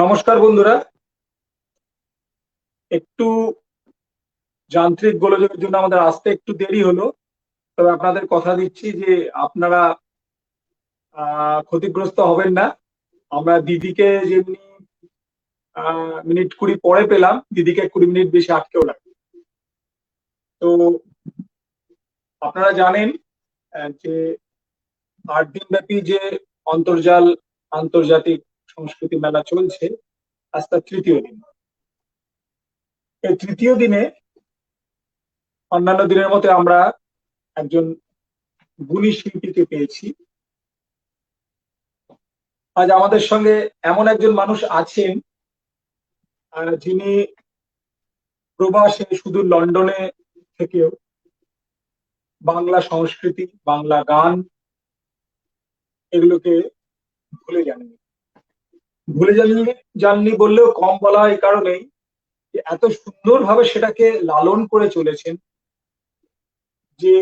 নমস্কার বন্ধুরা। একটু যান্ত্রিক গোলযোগের জন্য আমাদের আসতে একটু দেরি হলো। তবে আপনাদের কথা দিচ্ছি যে আপনারা ক্ষতিগ্রস্ত হবেন না। আমরা দিদিকে যেমনি মিনিট 20 পরে পেলাম, দিদিকে 20 মিনিট বেশি আটকেও রাখি। তো আপনারা জানেন যে 8 দিন ব্যাপী যে আন্তর্জাতিক সংস্কৃতি মেলা চলছে, আজ তার তৃতীয় দিন। এই তৃতীয় দিনে অন্যান্য দিনের মতো আমরা একজন গুণী শিল্পীকে পেয়েছি। আজ আমাদের সঙ্গে এমন একজন মানুষ আছেন যিনি প্রবাসে সুদূর লন্ডনে থেকেও বাংলা সংস্কৃতি, বাংলা গান এগুলোকে ভুলে যাননি। ভুলে যাননি বললেও কম বলা হয়, এই কারণেই যে এত সুন্দরভাবে সেটাকে লালন করে চলেছেন যে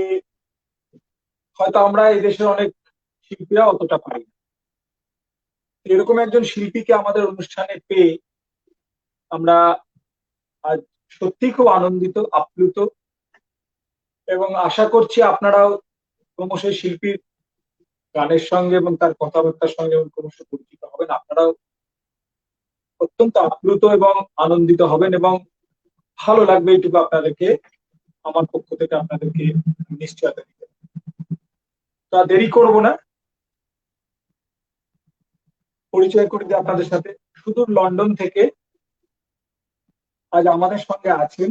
হয়তো আমরা এই দেশের অনেক শিল্পীরা অতটা পাই না। এরকম একজন শিল্পীকে আমাদের অনুষ্ঠানে পেয়ে আমরা আজ সত্যি খুব আনন্দিত, আপ্লুত, এবং আশা করছি আপনারাও ক্রমশ শিল্পীর গানের সঙ্গে এবং তার কথাবার্তার সঙ্গে ক্রমশ পরিচিত হবেন। আপনারাও অত্যন্ত আপ্লুত এবং আনন্দিত হবেন এবং ভালো লাগবে, এইটুকু আপনাদেরকে আমার পক্ষ থেকে আপনাদেরকে নিশ্চয়তা দিতে। তা দেরি করব না, পরিচয় করে দিই আপনাদের সাথে। সুদূর লন্ডন থেকে আজ আমাদের সঙ্গে আছেন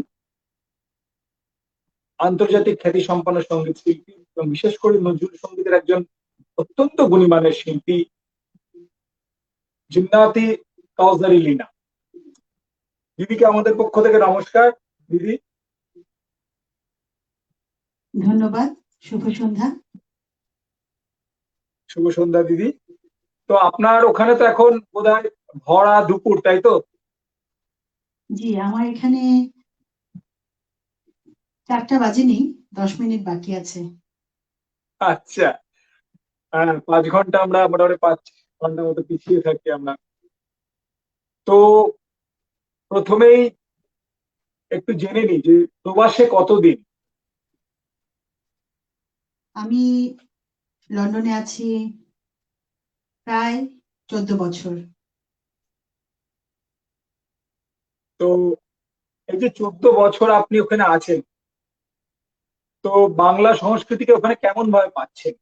আন্তর্জাতিক খ্যাতি সম্পন্ন সঙ্গীত শিল্পী এবং বিশেষ করে নজরুল সঙ্গীতের একজন অত্যন্ত গুণীমানের শিল্পী জিন্নাতি কাউসারি লীনা। দিদিকে আমাদের পক্ষ থেকে নমস্কার। দিদি, ধন্যবাদ। শুভ সন্ধ্যা। শুভ সন্ধ্যা দিদি। তো আপনার ওখানে তো এখন বোধহয় ভরা দুপুর, তাই তো? জি, আমার এখানে 4টা বাজেনি, 10 মিনিট বাকি আছে। আচ্ছা, হ্যাঁ, 5 ঘন্টা আমরা মোটামুটি 5 ঘন্টা মতো পিছিয়ে থাকি আমরা। তো প্রথমেই একটু জেনে নিই যে প্রবাসে কতদিন? আমি লন্ডনে আছি প্রায় 14 বছর। তো এই যে 14 বছর আপনি ওখানে আছেন, তো বাংলা সংস্কৃতিকে ওখানে কেমন ভাবে পাচ্ছেন?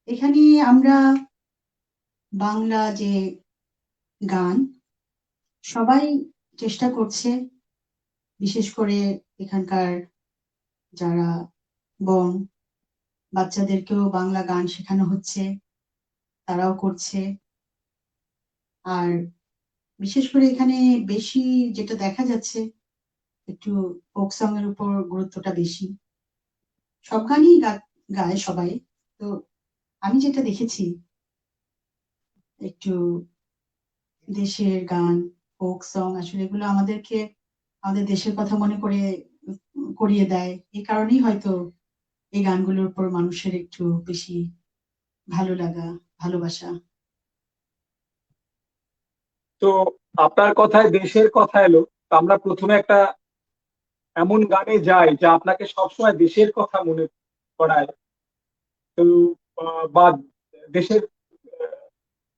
এখানে আমরা বাংলা যে গান সবাই চেষ্টা করছে, বিশেষ করে এখানকার যারা বং বাচ্চাদেরকেও বাংলা গান শেখানো হচ্ছে, তারাও করছে। আর বিশেষ করে এখানে বেশি যেটা দেখা যাচ্ছে, একটু ফোক সং এর উপর গুরুত্বটা বেশি। সব গানই গায় সবাই। তো আমি যেটা দেখেছি, একটু দেশের গান, ফোক সং, আসলে এগুলো আমাদেরকে আমাদের দেশের কথা মনে করে করিয়ে দেয়। এই কারণেই হয়তো এই গানগুলোর উপর মানুষের একটু বেশি ভালো লাগা, ভালোবাসা। তো আপনার কথায় দেশের কথা এলো, তো আমরা প্রথমে একটা এমন গানে যাই যা আপনাকে সবসময় দেশের কথা মনে করায়। তো বা দেশের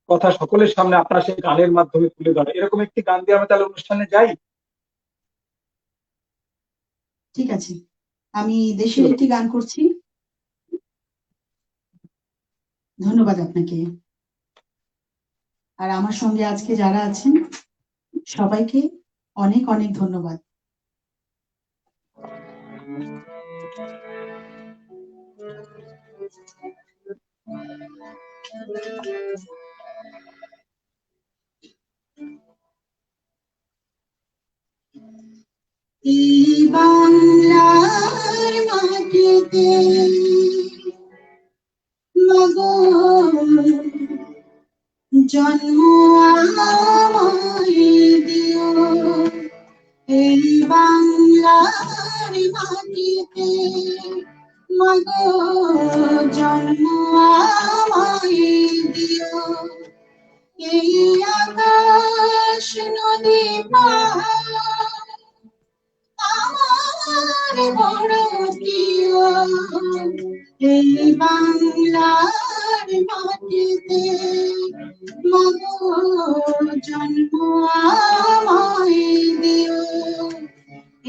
কথা সকলের সামনে আপনার সেই গানের মাধ্যমে তুলে ধরে, এরকম একটি গান দিয়ে আমরা তাহলে অনুষ্ঠানে যাই। ঠিক আছে, আমি দেশের চলো। একটি গান করছি। ধন্যবাদ আপনাকে। আর আমার সঙ্গে আজকে যারা আছেন সবাইকে অনেক অনেক ধন্যবাদ। এই বাংলার মাটিতে মগো জন্ম আমায় দিও, এই বাংলার মাটিতে মগো জন্ম আমায় দিও। এই আকাশ নদী পাহাড় আমার বড় প্রিয়, এই বাংলার মাটিতে মগো জন্ম আমায় দিও,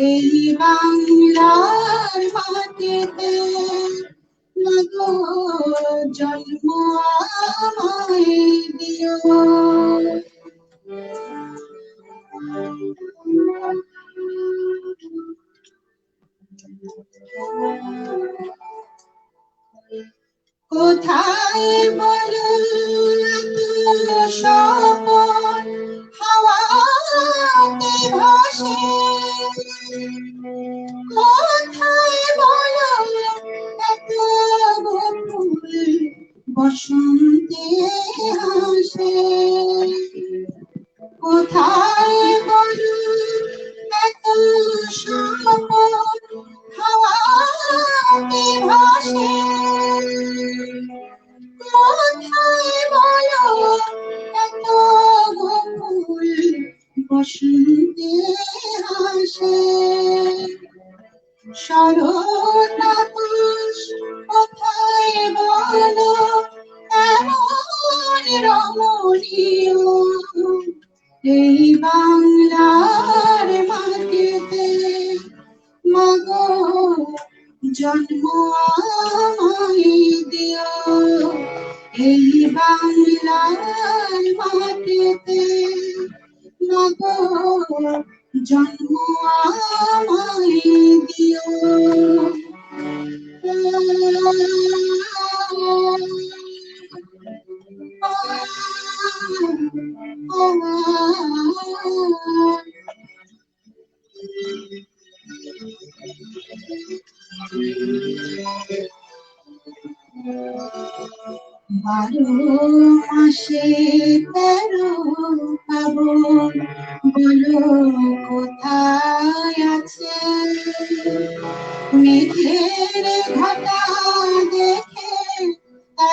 এই বাংলার মাটিতে মগো জন্ম আমায় দিও। কোথায় বলো স্বপন হাওয়াতে ভাসে, কোথায় বলো এত বকুল বসন্তে হাসে, কোথায় বলো এত স্বপন হাওয়াতে ভাসে, কোথায় বলো এত বকুল বসন্তে হাসে, শরৎ আকাশ কোথায় বলো এমন রমণীয়, এই বাংলার মাটিতে মগো জন্ম আমায় দিও, এই বাংলার মাটিতে মগো জন্ম আমায় দিও। বারো মাসে 13 পার্বণ বলো কোথায় আছে, মেঘের ঘটা দেখে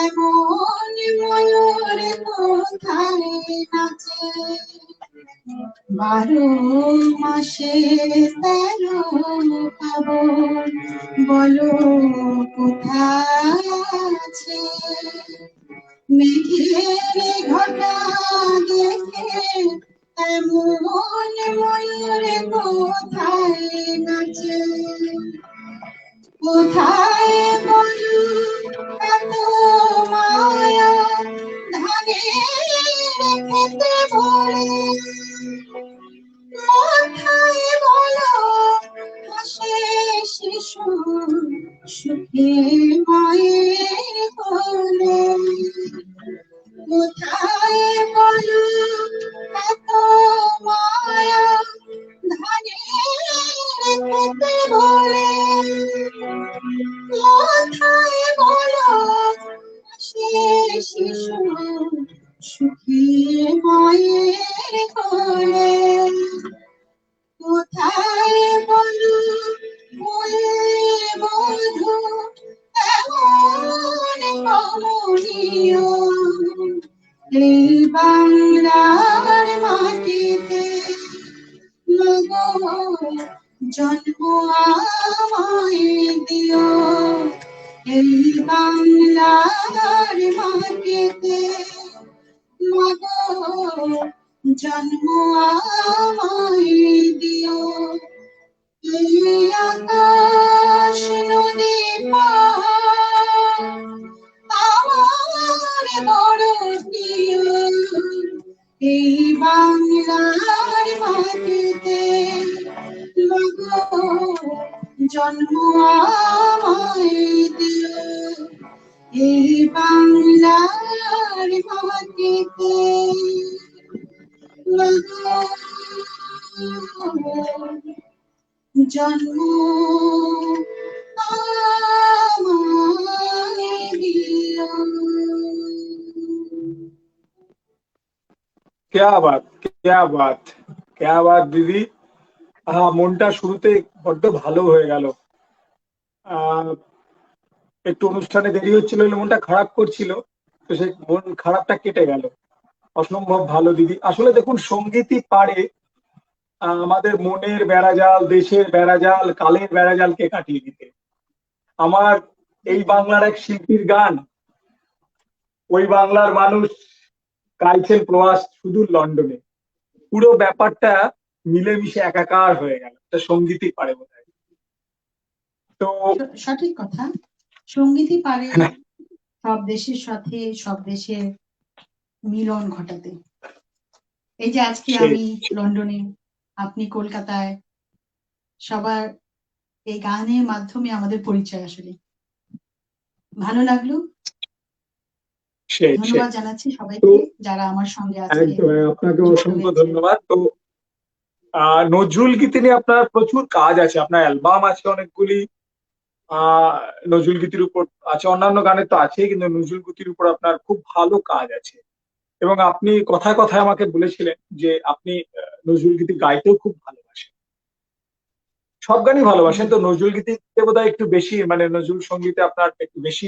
এমন ময়ূর কোথায় নাচে, 12 মাসে 13 পার্বণ বলো কোথায় আছে, মেঘের ঘটা দেখে এমন ময়ূর কোথায় নাচে, কোথায় বলো এত মায়া ধানের খেতে ভরে, কোথায় বলো হাসে শিশু সুখে মায়ের কোলে, কোথায় বলো এত মায়া ধানের খেতে ভরে, কোথায় বলো হাসে শিশু সুখে মায়ের কোলে, কোথায় বলো মধু এমন কমনীয়, এই বাংলার মাটিতে মগো জন্ম আমায় দিও, এই বাংলার মাটিতে মগো জন্ম আমায় দিও, এই আকাশ নদী পাহাড় আমার বড় প্রিয়, এই বাংলার মাটিতে মগো জন্ম আমায় দিও, এই বাংলার মাটিতে মগো জন্ম আমায় দিও। क्या बात, क्या बात, क्या बात দিদি। মনটা শুরুতে বড্ড ভালো হয়ে গেল। একটু অনুষ্ঠানে দেরি হচ্ছিল বলে মনটা খারাপ করছিল, তো সেই মন খারাপটা কেটে গেল। অসম্ভব ভালো দিদি। আসলে দেখুন, সঙ্গীতই পারে আমাদের মনের বেড়াজাল, দেশের বেড়াজাল, কালের বেড়াজালকে কাটিয়ে দিতে। আমার এই একদম। বাংলার এক শিল্পীর গান, ওই বাংলার মানুষ গাইছেন প্রবাস সুদূর লন্ডনে, পুরো ব্যাপারটা মিলেমিশে একাকার হয়ে গেল। এটা সঙ্গীতই পারে বোধহয়। তো সঠিক কথা, সঙ্গীতই পারে সব দেশের সাথে সব দেশের মিলন ঘটাতে। এই যে আজকে সেই আমি লন্ডনে, আপনি কলকাতায়, সবার এই গানের মাধ্যমে আমাদের পরিচয়। আসলে ভালো লাগলো। সেই সেই ধন্যবাদ জানাচ্ছি তো সবাইকে যারা আমার সঙ্গে আজকে একদম আপনাকে যুক্ত অসংখ্য হয়েছে। ধন্যবাদ। তো নজরুল গীতি নিয়ে আপনার প্রচুর কাজ আছে, আপনার অ্যালবাম আছে অনেকগুলি। আহ নজরুল গীতির উপর আছে, অন্যান্য গানের তো আছেই, কিন্তু নজরুল গীতির উপর আপনার খুব ভালো কাজ আছে। এবং আপনি কথায় কথায় আমাকে বলেছিলেন যে আপনি নজরুল গীতি গাইতেও খুব ভালোবাসেন। সব গানই ভালোবাসেন, হুম। তো নজরুল গীতিতে বোধহয় একটু বেশি, মানে নজরুল সঙ্গীতে আপনার একটু বেশি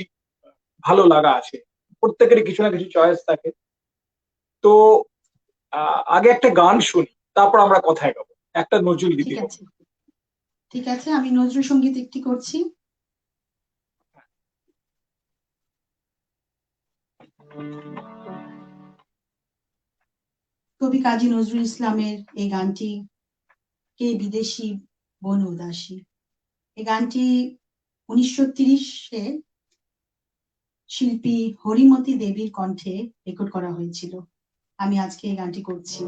ভালো লাগা আছে। প্রত্যেকেরই কিছু না কিছু চয়েস থাকে। তো আগে একটা গান শুনি, তারপর আমরা কথায় গাবো। একটা নজরুল গীতি ঠিক হোক। আছে, ঠিক আছে, আমি নজরুল সঙ্গীত একটি করছি। কবি কাজী নজরুল ইসলামের এই গানটি, কে বিদেশি বন উদাসী। এই গানটি 1930-এ শিল্পী হরিমতি দেবীর কণ্ঠে রেকর্ড করা হয়েছিল। আমি আজকে এই গানটি করছি।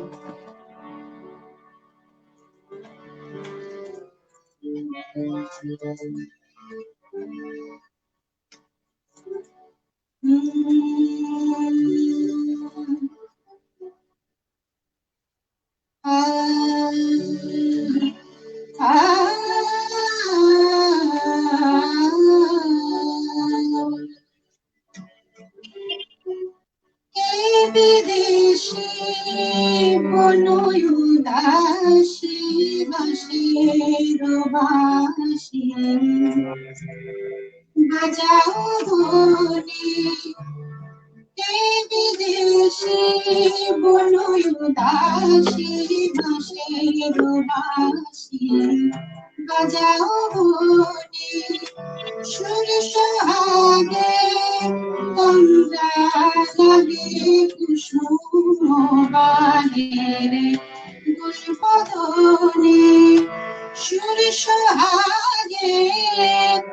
বিদেশি বনয় উদাসী বাঁশির বাঁশি বাজাও ধনী। বিদেশি বনয় উদাসী বাঁশির বাঁশি বাজাও ধনী। সুর সোহাগে তন্দ্রা লাগে কুসুম বাগের গুলবদনে। সুর সোহাগে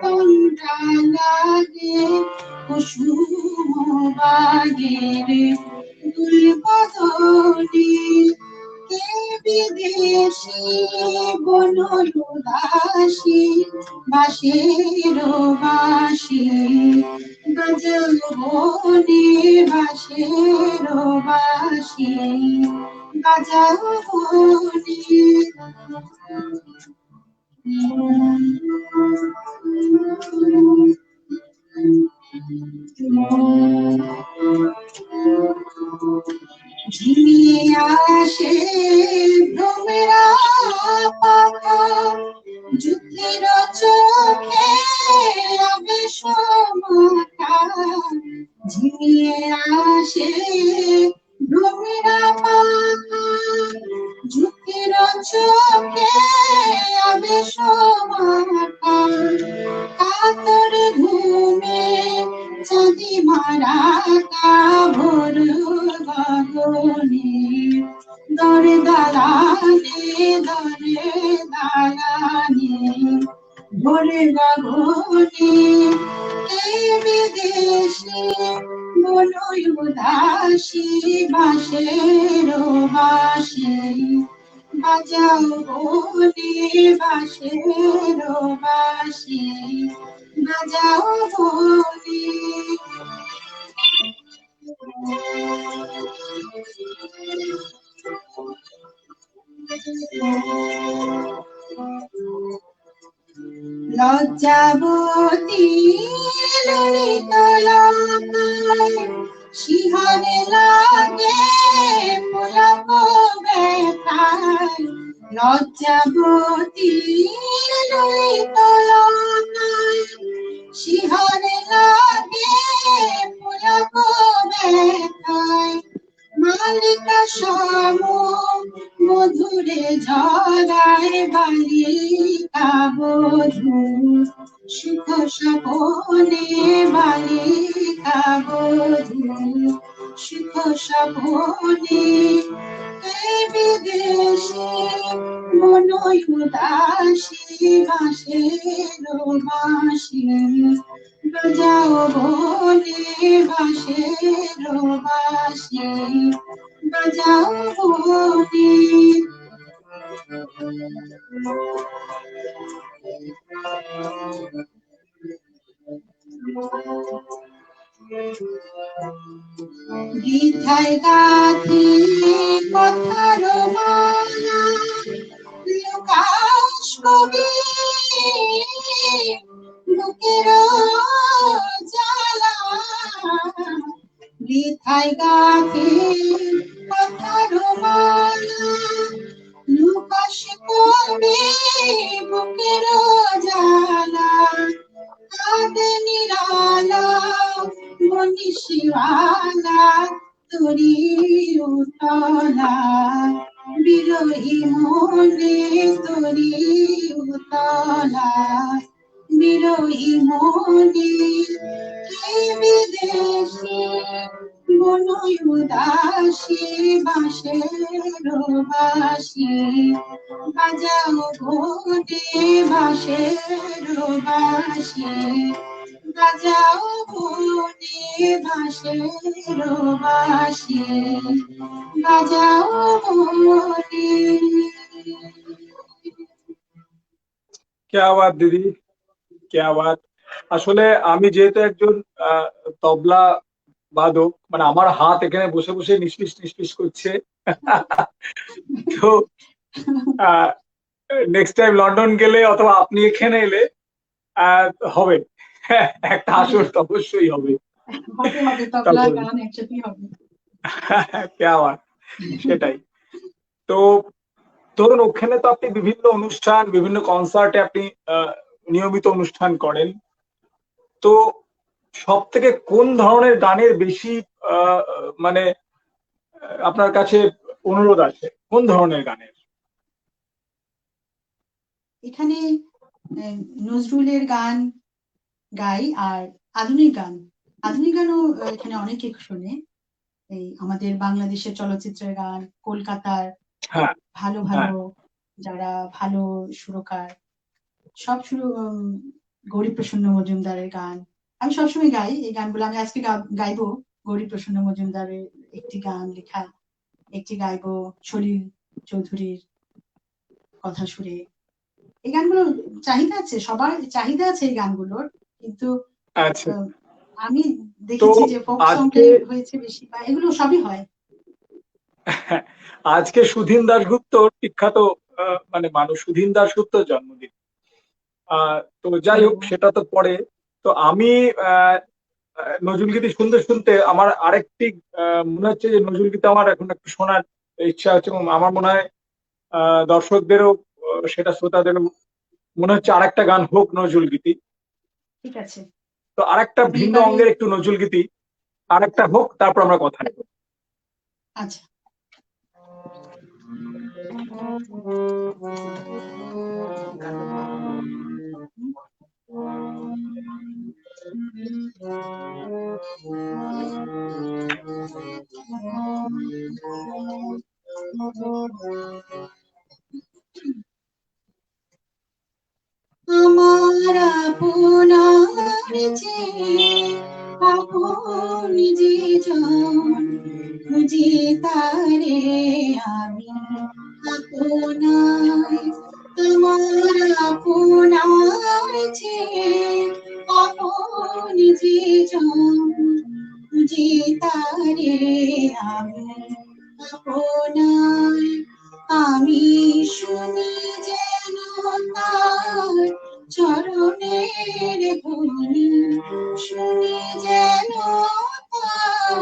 তন্দ্রা লাগে কুসুম বাগের গুলবদনে। কে বিদেশি বনয় উদাসী বাঁশির বাঁশি বাজাও বনে। বাঁশির বাঁশি বাজাও বনে। ঝিমিয়ে আসে ভ্রমেরা পাখা, যুদ্ধের চোখে আবেশ মাখা। ঝিমিয়ে আসে ভ্রমেরা পাখা, যুদ্ধের চোখে আবেশ মাখা। কাতর ঘুমে চাঁদি মারা কাভোর গগনে। দরে দালানে দরে দালানে ভোরে গগনে। এই বিদেশি বনয় উদাসী বাঁশির বাঁশি বাজাও বনে। বাঁশির বাঁশি বাজাও বনে। লজ্জাবতী ললিত লতায় শিহরে লাগে পুলক ব্যথায়। লজ্জাবতী ললিত লতায় শিহরে লাগে পুলক ব্যথায়। মাল সম মধুরে ঝরায় বালিকা বধূ, সুখ সপনে বালিকা বধূ, সুখ সপনে এই বিদেশে মনয় উদাসী বাঁশের বাঁশি, বাজাও বলে বাঁশের বাঁশি, বাজাও বলে। গীতায় গাথি কথার মালা, লোকাস কবি বুকের জ্বালা, গীতায় গাথি কথার মালা, লোকাস কবি বুকের জ্বালা, কাঁদে নিরালা বনিশিওয়ালা তোরি উতলা, বিরহী মনে তোরি উতলা, বিরহী মনে এই বিদেশে বনয় উদাসী বাঁশের বাঁশি, বাজাও বলে বাঁশের বাঁশি, বাজাও বলে বাঁশের বাঁশি, বাজাও বলে। क्या बात দিদি, क्या बात। আসলে আমি যেহেতু একজন তবলা বাদক, মানে আমার হাত এখানে বসে বসে নিষ্পিস নিষ্পিস করছে। তো নেক্সট টাইম লন্ডন গেলে অথবা আপনি এখানে এলে হবে, একটা আসর তো অবশ্যই হবে। হবে হবে, তবলা গান একসাথেই হবে। क्या बात, সেটাই। তো ধরুন ওখানে তো আপনি বিভিন্ন অনুষ্ঠান, বিভিন্ন কনসার্টে আপনি নিয়মিত অনুষ্ঠান করেন, তো সব থেকে কোন ধরনের গানের বেশি মানে আপনার কাছে অনুরোধ আছে, কোন ধরনের গানের? এখানে নজরুলের গান গাই, আর আধুনিক গান, আধুনিক গানও এখানে অনেকে শোনে। এই আমাদের বাংলাদেশের চলচ্চিত্রের গান, কলকাতার হ্যাঁ ভালো ভালো যারা ভালো সুরকার, সব গৌরীপ্রসন্ন মজুমদারের গান আমি সবসময় গাই। এই গানগুলো আমি আজকে গাইবো গৌরীপ্রসন্ন মজুমদারের একটি গান লেখা, একটি গাইবো সলিল চৌধুরীর কথা সুরে। এই গানগুলোর চাহিদা আছে, সবার চাহিদা আছে এই গানগুলোর, কিন্তু আচ্ছা। আমি দেখেছি যে ফোক সংটাই হয়েছে বেশি, বা এগুলো সবই হয়। আজকে সুধীন দাশগুপ্তর বিখ্যাত মানে মানুষ, সুধীন দাশগুপ্তর জন্মদিন। তো যাই হোক, সেটা তো পরে। তো আমি নজরুল গীতি শুনতে শুনতে আমার আরেকটি মনে হচ্ছে যে নজরুল গীতি আমার এখন একটু শোনার ইচ্ছা হচ্ছে, এবং আমার মনে হয় দর্শকদেরও সেটা, শ্রোতাদেরও মনে হচ্ছে আরেকটা গান হোক নজরুল গীতি। ঠিক আছে, তো আরেকটা ভিন্ন অঙ্গের একটু নজরুল গীতি আরেকটা হোক, তারপর আমরা কথা নেব। আচ্ছা। আমার আপনার যে আপন যে জন, খুঁজি তারে আমি আপনার, আমার আপনার যে আপন যে জন, খুঁজি তারে আমি আপনার, আমি শুনি যেন তার চরণের ধ্বনি, শুনি যেন তার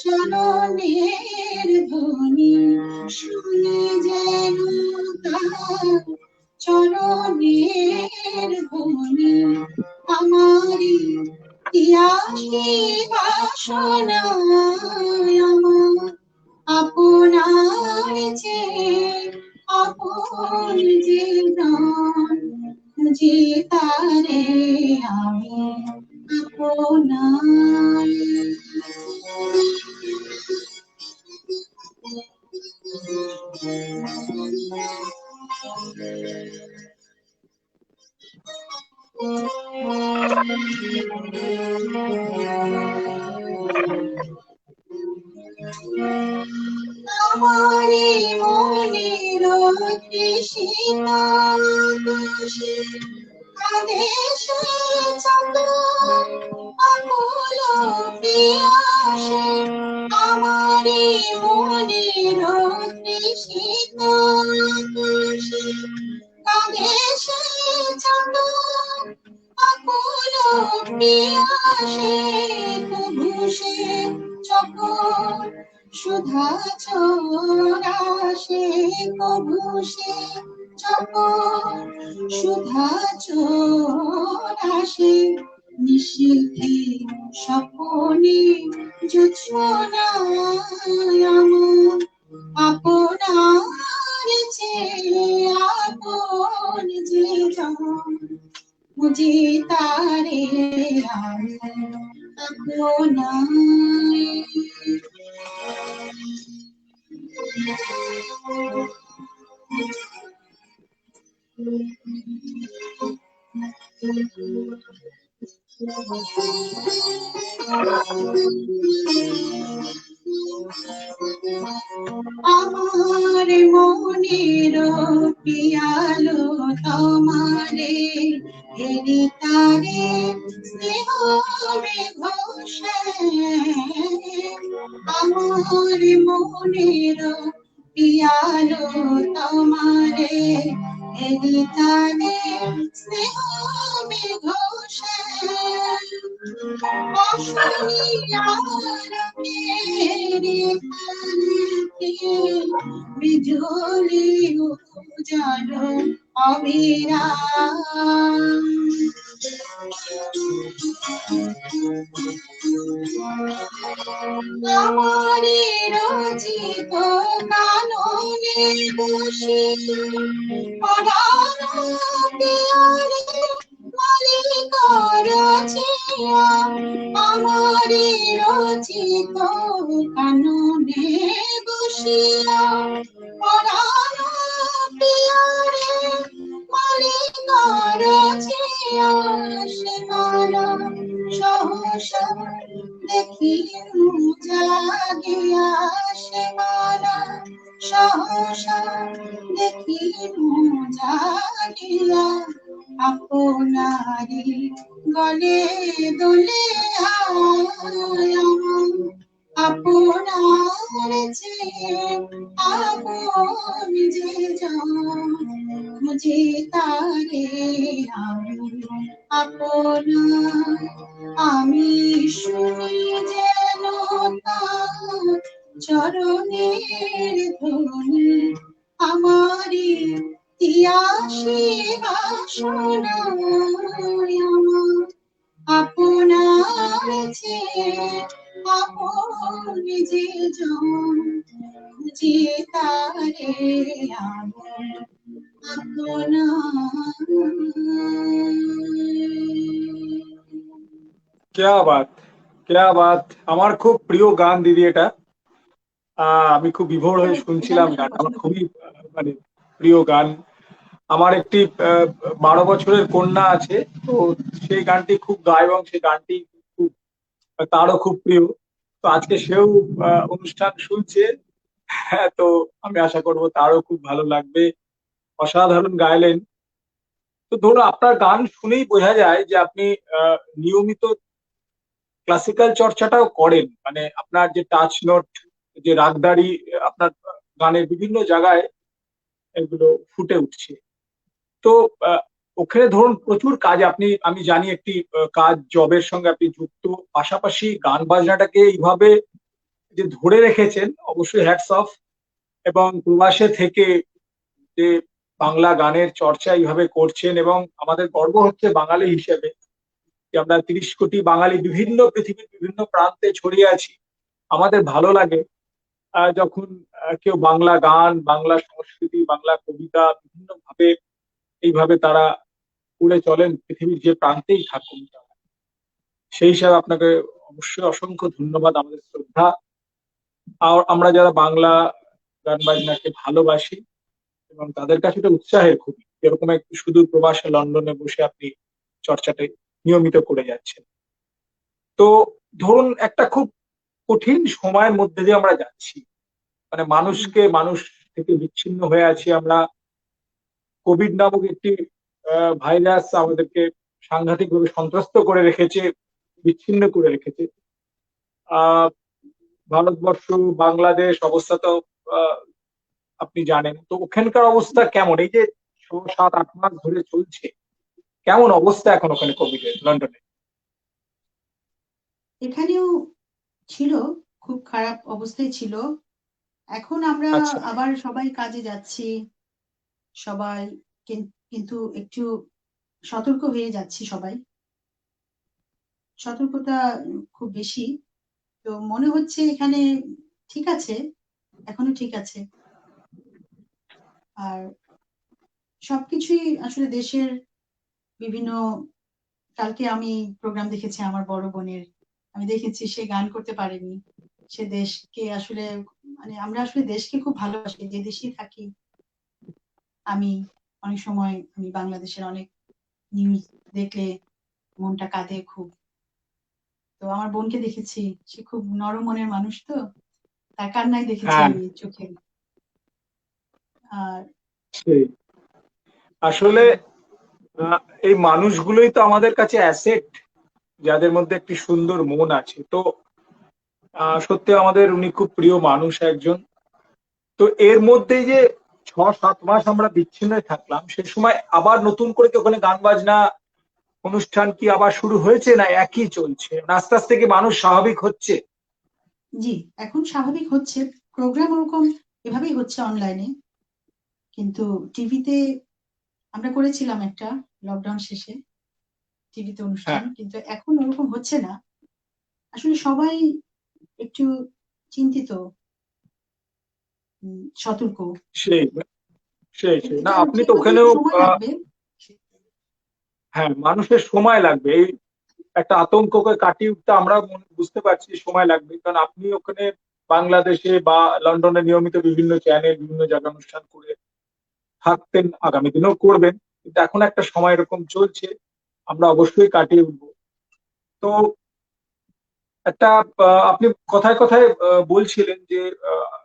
চরণের ধ্বনি, শুনি যেন তার চরণের ধ্বনি, আমারি ইয়াসি বাসনায় আমার আপনার যে আপন যে প্রাণ, যে তারে আমি আপনার। আমারি মনের তৃষিত আকাশে আদেশ চন্দ্র আকুল পিয়াসে, আমারি মনের তৃষিত আকাশে আদেশ চন্দ্র আকুল পিয়াসে, তবু সে যখন সুধা চোরাসে, তবু সে যখন সুধা চোরাসে, নিশীথে স্বপনে জোছনায় আমার আপনার যে আপন যে জন, মুঝে তারে আমি আপনার। আমার মনের পিয়ালো তোমারে, এরি তারে স্নেহ ঘোষে, আমার মনের পিয়ালো তোমারে, এরি তারে স্নেহ ঘোষে, বিজলি উজালো অবিরাম। আমারি রচিত কাননে বসে পরানো পিয়ারে মালিক রচিয়া, আমারি রচিত কাননে বসিয়া পরানো পিয়ারে মালিক রচিয়া, সে মালা সহসা দেখি জাগিয়া, সে মালা সহসা দেখি জাগিয়া, আপনারি গলে দোলে আয় আমার, আপনার যে আপন যে জন, মুঝে তারে আমি আপনার। আমি শুনি যেন তার চরণের ধ্বনি, আমারি তিয়াসী বাসনা আমার, আপনার যে আপন যে জন, যে তারে আমি আপনার। কেয়া বাত, কেয়া বাত। আমার খুব প্রিয় গান দিদি এটা। আমি খুব বিভোর হয়ে শুনছিলাম গানটা খুব গানটা, আমার পছন্দ করি। খুবই মানে প্রিয় গান। আমার একটি 12 বছরের কন্যা আছে, তো সেই গানটি খুব গায় এবং সেই গানটি খুব তারও খুব প্রিয়। তো আজকে সেও অনুষ্ঠান শুনছে। হ্যাঁ, তো আমি আশা করবো তারও খুব ভালো লাগবে। অসাধারণ গাইলেন। তো ধরুন, আপনার গান শুনেই বোঝা যায় যে আপনি নিয়মিত ক্লাসিক্যাল চর্চাটাও করেন। মানে আপনার যে টাচ নোট, যে রাগদারি, আপনার গানের বিভিন্ন জায়গায় এগুলো ফুটে উঠছে। তো আহ, ওখানে ধরুন প্রচুর কাজ, আমি জানি একটি কাজ, জবের সঙ্গে আপনি যুক্ত, পাশাপাশি গান বাজনাটাকে এইভাবে যে ধরে রেখেছেন, অবশ্যই হ্যাটস অফ। এবং প্রবাসে থেকে যে বাংলা গানের চর্চা এইভাবে করছেন, এবং আমাদের গর্ব হচ্ছে বাঙালি হিসেবে যে আমরা 30 কোটি বাঙালি বিভিন্ন পৃথিবীর বিভিন্ন প্রান্তে ছড়িয়ে আছি। আমাদের ভালো লাগে যখন কেউ বাংলা গান, বাংলা সংস্কৃতি, বাংলা কবিতা বিভিন্ন ভাবে এইভাবে তারা করে চলেন পৃথিবীর যে প্রান্তেই থাকুন তারা। সেই হিসাবে আপনাকে অবশ্যই অসংখ্য ধন্যবাদ, আমাদের শ্রদ্ধা। আর আমরা যারা বাংলা গান বাজনাকে ভালোবাসি এবং তাদের কাছে এটা উৎসাহের খুবই, এরকম একটি সুদূর প্রবাসে লন্ডনে বসে আপনি চর্চাটা নিয়মিত করে যাচ্ছেন। তো ধরুন একটা খুব কঠিন সময়ের মধ্যে দিয়ে আমরা যাচ্ছি, মানে মানুষ থেকে বিচ্ছিন্ন হয়ে আছি আমরা। কোভিড নামক একটি ভাইরাস আমাদেরকে সাংঘাতিকভাবে সন্ত্রস্ত করে রেখেছে, বিচ্ছিন্ন করে রেখেছে। আহ ভারতবর্ষ, বাংলাদেশ অবস্থা তো আহ, আপনি জানেন। তো ওখানকার অবস্থা কেমন? এই যে 7-8 মাস ধরে চলছে, কেমন অবস্থা এখন ওখানে কোভিড লন্ডনে? এখানেও ছিল, খুব খারাপ অবস্থায় ছিল। এখন আমরা আচ্ছা। আবার সবাই কাজে যাচ্ছি, সবাই কিন্তু একটু সতর্ক হয়ে যাচ্ছি সবাই। সতর্কতা খুব বেশি। তো মনে হচ্ছে এখানে ঠিক আছে, এখনো ঠিক আছে। আর সবকিছুই আসলে দেশের বিভিন্ন, কালকে আমি প্রোগ্রাম দেখেছি আমার বড় বোনের, আমি দেখেছি সে গান করতে পারেনি। সে দেশকে আসলে, মানে আমরা আসলে দেশকে খুব ভালোবাসি যে দেশেই থাকি। আমি অনেক সময় আমি বাংলাদেশের অনেক নিউজ দেখলে মনটা কাঁদে খুব। তো আমার বোনকে দেখেছি, সে খুব নরম মনের মানুষ, তো তার কান্নাই দেখেছি হ্যাঁ, আমি চোখে। আর সেই আসলে আহ, এই মানুষগুলোই তো আমাদের কাছে অ্যাসেট, যাদের মধ্যে একটি সুন্দর মন আছে। তো সত্যি আমাদের উনি খুব প্রিয় মানুষ একজন। তো এর মধ্যেই যে 6-7 মাস আমরা বিচ্ছিন্ন থাকলাম, সে সময় আবার নতুন করে কি ওখানে গান বাজনা অনুষ্ঠান কি আবার শুরু হয়েছে, না একই চলছে? না আস্তে আস্তে কি মানুষ স্বাভাবিক হচ্ছে? জি, এখন স্বাভাবিক হচ্ছে, প্রোগ্রাম ওরকম এভাবেই হচ্ছে অনলাইনে। কিন্তু টিভিতে আমরা করেছিলাম একটা লকডাউন শেষে টিভিতে হ্যাঁ, অনুষ্ঠান, কিন্তু এখন ওরকম হচ্ছে না। আসলে সবাই একটু চিন্তিত, সতর্ক। সেই সেই না, এটা আপনি ঠিক তো হতে ওখানেও একটু সময় লাগবে। হ্যাঁ, মানুষের সময় লাগবে এই একটা আতঙ্ককে কাটিয়ে উঠতে। আমরা বুঝতে পারছি সময় লাগবে, কারণ আপনি ওখানে বাংলাদেশে বা লন্ডনে নিয়মিত বিভিন্ন চ্যানেল, বিভিন্ন জায়গা অনুষ্ঠান করে থাকতেন, আগামী দিনেও করবেন। কিন্তু এখন একটা সময় এরকম চলছে, আমরা অবশ্যই কাটিয়ে উঠবো। তো একটা আপনি কথায় কথায় বলছিলেন যে আহ,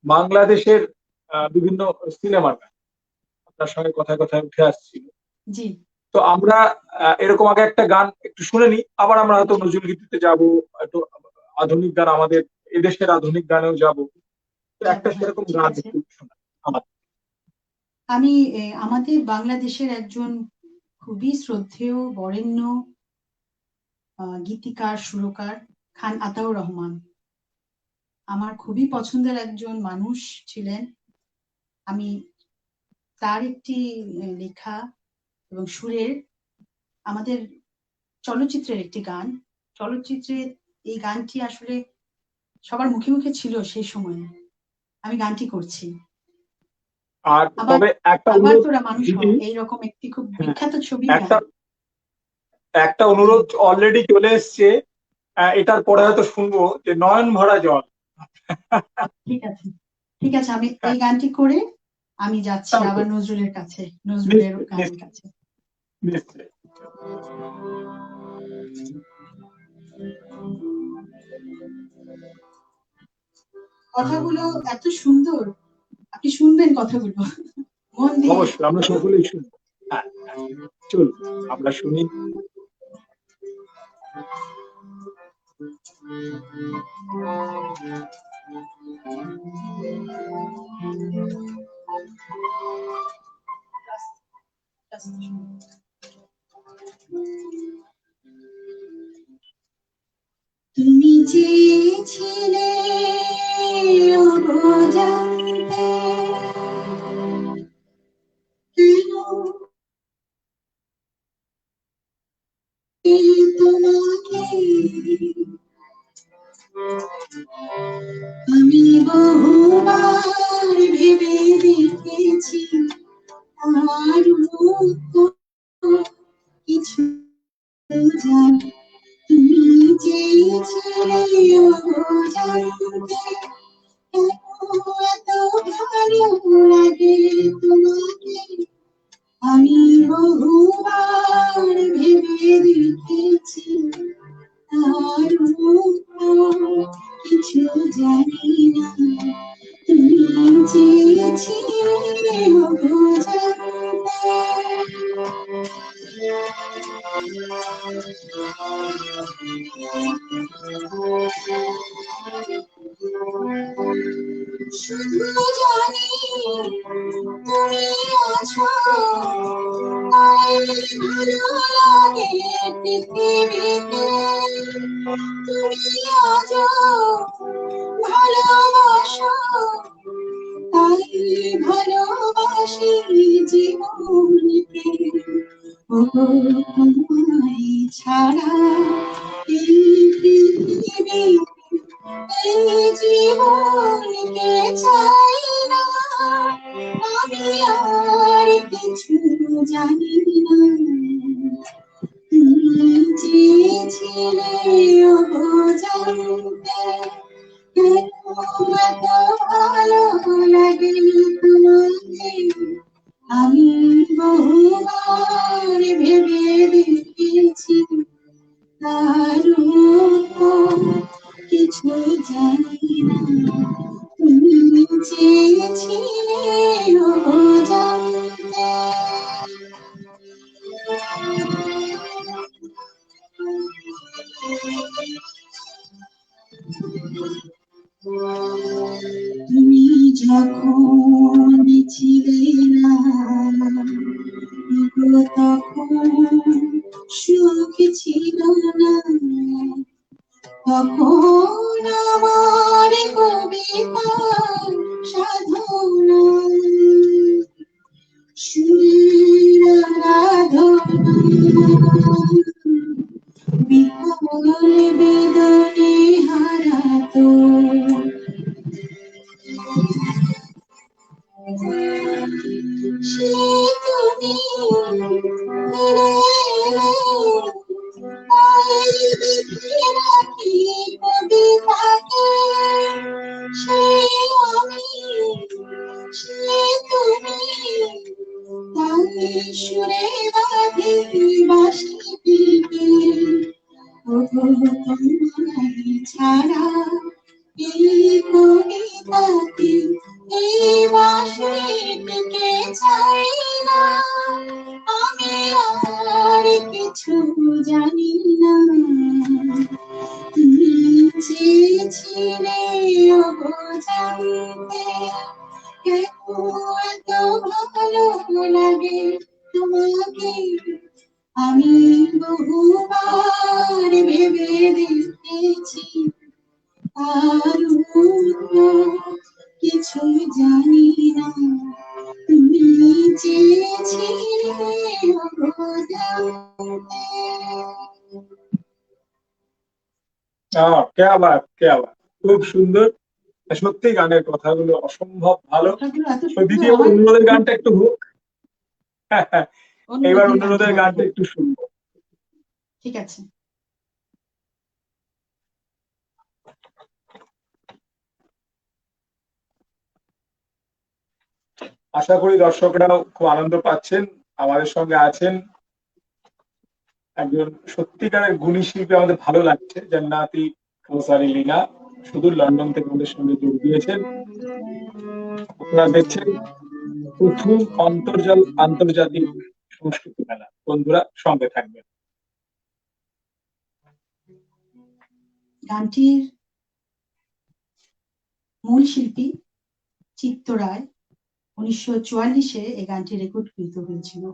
বাংলাদেশের বিভিন্ন সিনেমার গান আপনার সঙ্গে কথায় কথায় উঠে আসছিল। জি, তো আমরা এরকম আগে একটা গান একটু শুনে নিই, আবার আমরা হয়তো জি, নজরুল গীতিতে যাব, একটু আধুনিক গান, আমাদের এদেশের আধুনিক গানেও যাব। তো যাবো, একটা হ্যাঁ, সেরকম ঠিক গান আছে। একটু শোনা আমার। আমি আমাদের বাংলাদেশের একজন খুবই শ্রদ্ধেয় বরেণ্য গীতিকার, সুরকার খান আতাউর রহমান আমার খুবই পছন্দের একজন মানুষ ছিলেন। আমি তার একটি লেখা এবং সুরের আমাদের চলচ্চিত্রের একটি গান, চলচ্চিত্রের এই গানটি আসলে সবার মুখে মুখে ছিল সেই সময়ে। আমি গানটি করছি। আর আবার তবে একটা আবার অনুরোধ তোরা মানুষ হ, দিদি। এইরকম একটি খুব হ্যাঁ, বিখ্যাত ছবির গান। একটা একটা জি, অনুরোধ অলরেডি চলে এসছে। এটার পরে হয়তো শুনবো যে নয়ন ভরা জল। ঠিক আছে, ঠিক আছে, আমি এই গানটি করে আমি যাচ্ছি তাও তো, আবার নজরুলের কাছে, নজরুলের নিশ্চয়ই গানের নিশ্চয়ই কাছে। নিশ্চয়ই। কথাগুলো এত সুন্দর, আপনি শুনবেন কথাগুলো মন দিয়ে। অবশ্যই আমরা সকলেই শুনবো। হ্যাঁ, হ্যাঁ, চলুন আমরা শুনি। তুমি চেয়েছিলে অজান্তে, কেন তোমাকে আমি বহুবার ভেবে দেখেছি আর কিছু জানি তুমি চেয়েছিলে জানতে এত ভালো লাগে তোমাকে আমি বহুবার ভেবে দেখেছি আর কিছু জানি না তুমি চেয়েছিলে শুধু জানি তুমি আছো তাই ভালো লাগে পৃথিবীতে তুমি আছো ভালোবাসো তাই ভালোবাসি জীবনকে ও তোমায় ছাড়া এই পৃথিবী এই জীবনকে চাই না আমি আর কিছু জানি না তুমি চেয়েছিলে জানতে এত ভালো লাগে তোমাকে আমি বহুবার ভেবে দেখেছি তার কিছু জানি না তুমি চেয়েছিলে জানতে তুমি যখন ছিলে না তখন সুখ ছিল না তখন আমার কবিতা সাধনা সুরের আরাধনা বিকল বেদনে হারাতো সে তুমি ফিরে এলে তাই লিখে রাখি কবিতাকে সে আমি সে তুমি তাই সুরে বাঁধি বাঁশিটিকে তোমায় ছাড়া এই কবিতাতে এই বাঁশিটিকে চাই না আমি আর কিছু জানি না তুমি চেয়েছিলে জানতে এত ভালো লাগে তোমাকে আমি বহুবার ভেবে দেখেছি আর কিছু জানি না তুমি চেয়েছিলে কে আবার খুব সুন্দর। সত্যি গানের কথাগুলো অসম্ভব ভালো। দিদি অনুরোধের গানটা একটু হোক। এবার অনুরোধের গানটা একটু শুনবো। ঠিক আছে। আশা করি দর্শকরাও খুব আনন্দ পাচ্ছেন। আমাদের সঙ্গে আছেন একজন সত্যিকারের গুণী শিল্পী, আমাদের ভালো লাগছে। জান্নাতি কাউসারি লীনা সুদূর লন্ডন থেকে আমাদের সঙ্গে যোগ দিয়েছেন। আপনারা দেখছেন প্রথম আন্তর্জাতিক সংস্কৃতি মেলা। বন্ধুরা সঙ্গে থাকবেন। গানটির মূল শিল্পী চিত্ত রায় 1944-এ এই গানটি রেকর্ডকৃত হয়েছিল।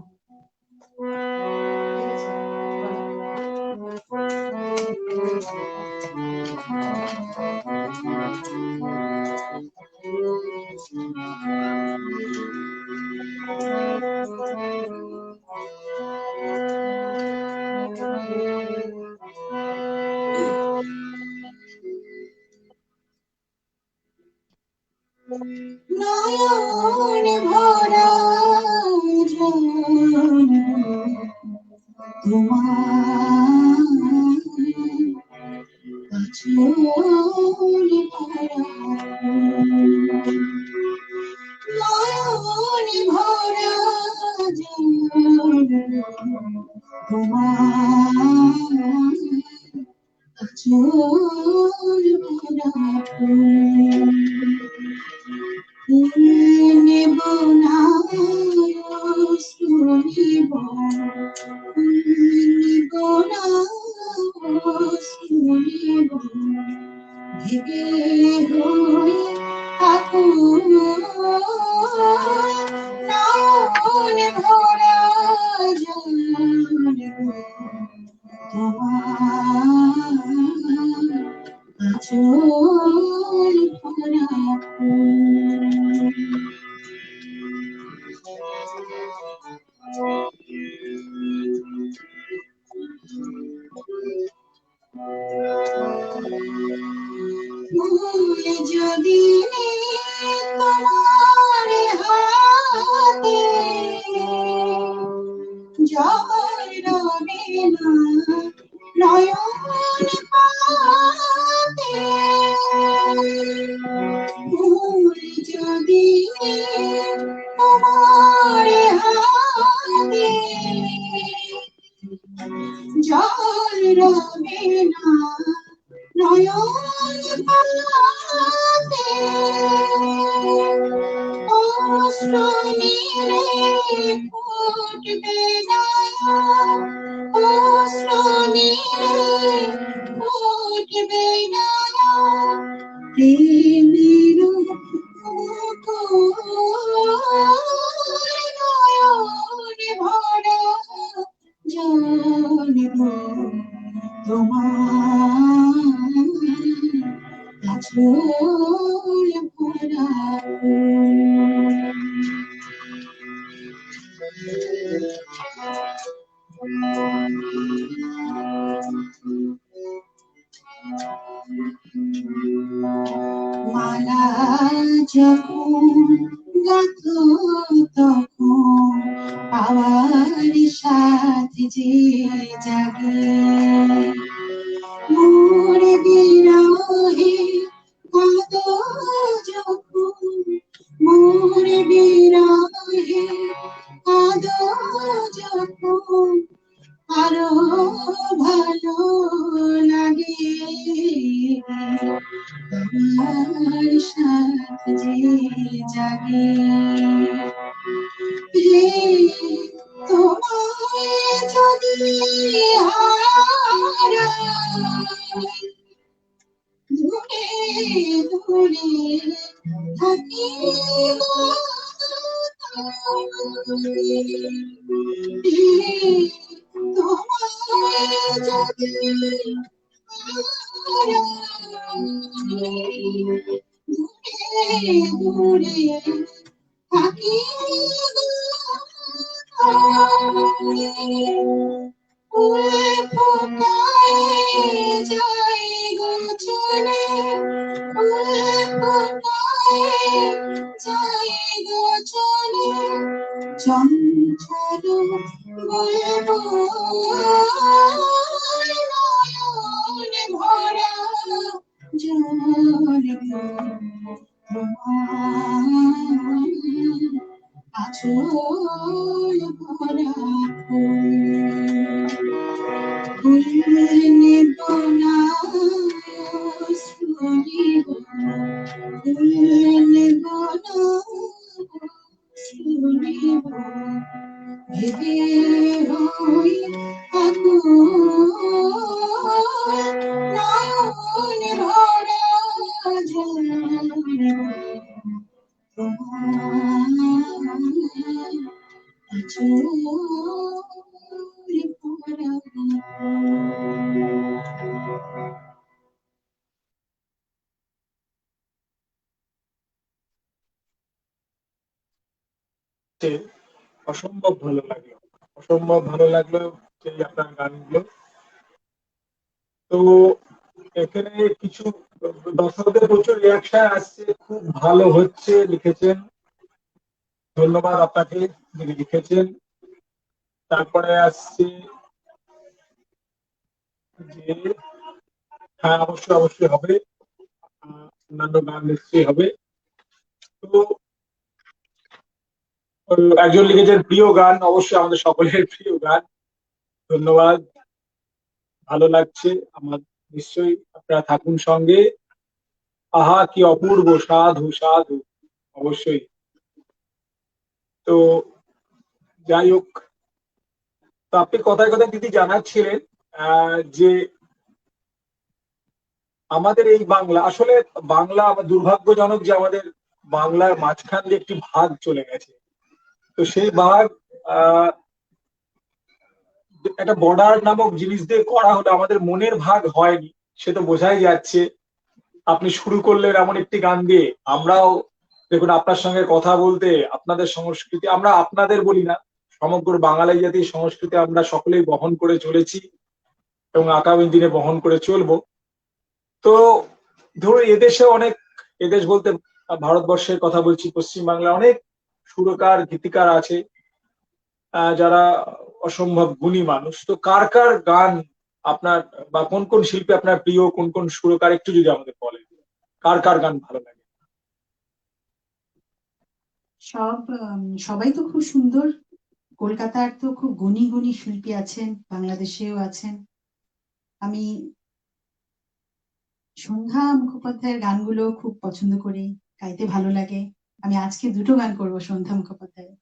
আঁচল ভরা ফুল নেব না শুনিব নেব না শুনিব ভেবে হই আকুল নয়ন ভরা জল তোমার আঁচল ভরা ফুল যদি তোমার হাতে জল রবে না নয়ন পাতে ফুল যদি তোমার হাতে জল রবে না নয়ন পাতে অশ্রু নীলে ফুটবে না অশ্রু নীলে ফুটবে না প্রেমের নয়ন ভরা জল তোমার আঁচল ভরা মালা যখন গাথো তখন পাওয়ার সাথে যে জাগে মোর বিরহে কাঁদো যখন মোর বিরহে কাঁদো যখন আরো ভালো লাগে তোমার সাথে যে জাগে রে তোমায় যদি হারাই দূরে দূরে থাকি তোমায় যদি দূরে দূরে থাকি ফুল ফোটায় যাই গো চলে ফুল ফোটায় যাই গো চলে চঞ্চল বলবো নয়ন ভরা জল তোমার আঁচল ভরা ফুল নেব না শুনিব ফুল নেব না শুনিব ভেবে হই আকুল নয়ন ভরা জল তোমার আঁচল ভরা অসম্ভব ভালো লাগলো, অসম্ভব ভালো লাগলো সেই আপনার গানগুলো। তো এখানে কিছু দর্শকদের প্রচুর রিয়াকশন আসছে, খুব ভালো হচ্ছে লিখেছেন, ধন্যবাদ আপনাকে যিনি লিখেছেন। তারপরে আসছে যে হ্যাঁ অবশ্যই অবশ্যই হবে, অন্যান্য গান নিশ্চয়ই হবে। তো একজন লিখেছেন প্রিয় গান, অবশ্যই আমাদের সকলের প্রিয় গান, ধন্যবাদ, ভালো লাগছে আমার নিশ্চয়ই আপনারা থাকুন সঙ্গে। আহা কি অপূর্ব, সাধু সাধু, অবশ্যই। তো যাই হোক, তো আপনি কথায় কথায় দিদি জানাচ্ছিলেন যে আমাদের এই বাংলা আসলে, বাংলা দুর্ভাগ্যজনক যে আমাদের বাংলার মাঝখান দিয়ে একটি ভাগ চলে গেছে। তো সেই ভাগ আহ একটা বর্ডার নামক জিনিস দিয়ে করা হলো, আমাদের মনের ভাগ হয়নি, সে তো বোঝাই যাচ্ছে। আপনি শুরু করলেন এমন একটি গান দিয়ে, আমরাও দেখুন আপনার সঙ্গে কথা বলতে, আপনাদের সংস্কৃতি, আমরা আপনাদের বলি না, সমগ্র বাঙালি জাতির সংস্কৃতি আমরা সকলেই বহন করে চলেছি এবং আগামী দিনে বহন করে চলবো। তো ধরুন এদেশে অনেক, এদেশ বলতে ভারতবর্ষের কথা বলছি, পশ্চিমবাংলায় অনেক সুরকার গীতিকার আছে যারা অসম্ভব গুণী মানুষ। তো কার কার গান আপনার, বা কোন কোন শিল্পী আপনার প্রিয়, কোন কোন সুরকার একটু যদি আমাদের বলেন, কার কার গান ভালো লাগে? সবাই তো খুব সুন্দর। কলকাতার তো খুব গুণী গুণী শিল্পী আছেন, বাংলাদেশেও আছেন। আমি সন্ধ্যা মুখোপাধ্যায়ের গানগুলো খুব পছন্দ করি, গাইতে ভালো লাগে। আমি আজকে দুটো গান করব সন্ধ্যা মুখোপাধ্যায়ের।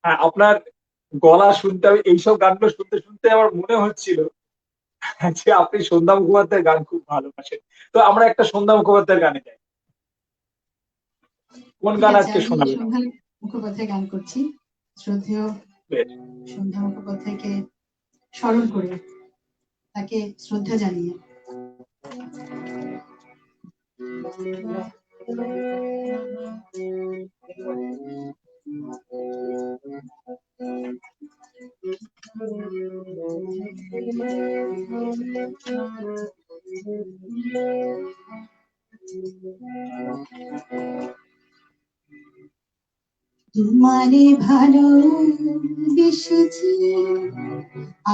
হ্যাঁ, আপনার গলা শুনতে, আমি এইসব গানগুলো শুনতে শুনতে আমার মনে হচ্ছিল যে আপনি সন্ধ্যা মুখোপাধ্যায়ের গান খুব ভালোবাসেন। তো আমরা একটা সন্ধ্যা মুখোপাধ্যায়ের গানে যাই, কোন ঠিক গান আছে, আজকে আমি শোনাবেন সন্ধ্যা আমাদের? মুখোপাধ্যায় গান করছি। শ্রদ্ধেয় বেশ। সন্ধ্যা মুখোপাধ্যায়কে স্মরণ করে, তাকে শ্রদ্ধা জানিয়ে। তোমারে ভালোবেসেছি,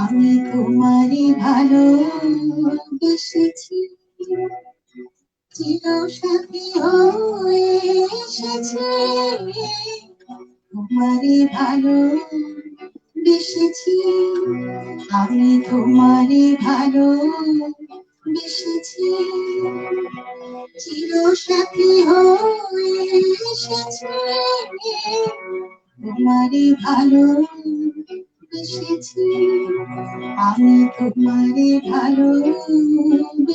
আমি তোমারে ভালোবেসেছি, চিরসাথী হয়ে এসেছি। তোমারে ভালোবেসেছি, আমি তোমারে ভালোবেসেছি, চিরসাথী হয়ে এসেছি। তোমারে ভালোবেসেছি, আমি তোমারে ভালোবেসেছি।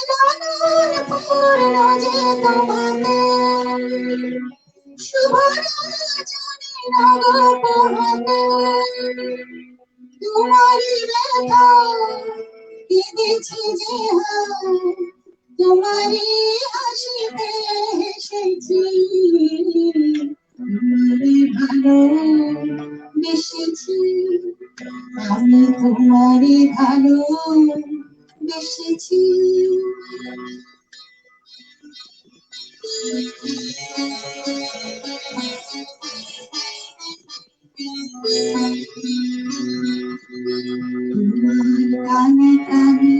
লালন পূর্ণ যে তোমাতে, শুভ রজনী নগর পোহাতে, তোমারই ব্যথা কেঁদেছি যে হায়, তোমারই হাসিতে হেসেছি। তোমারে ভালোবেসেছি, আমি তোমারে ভালোবেসেছি। কানে কানে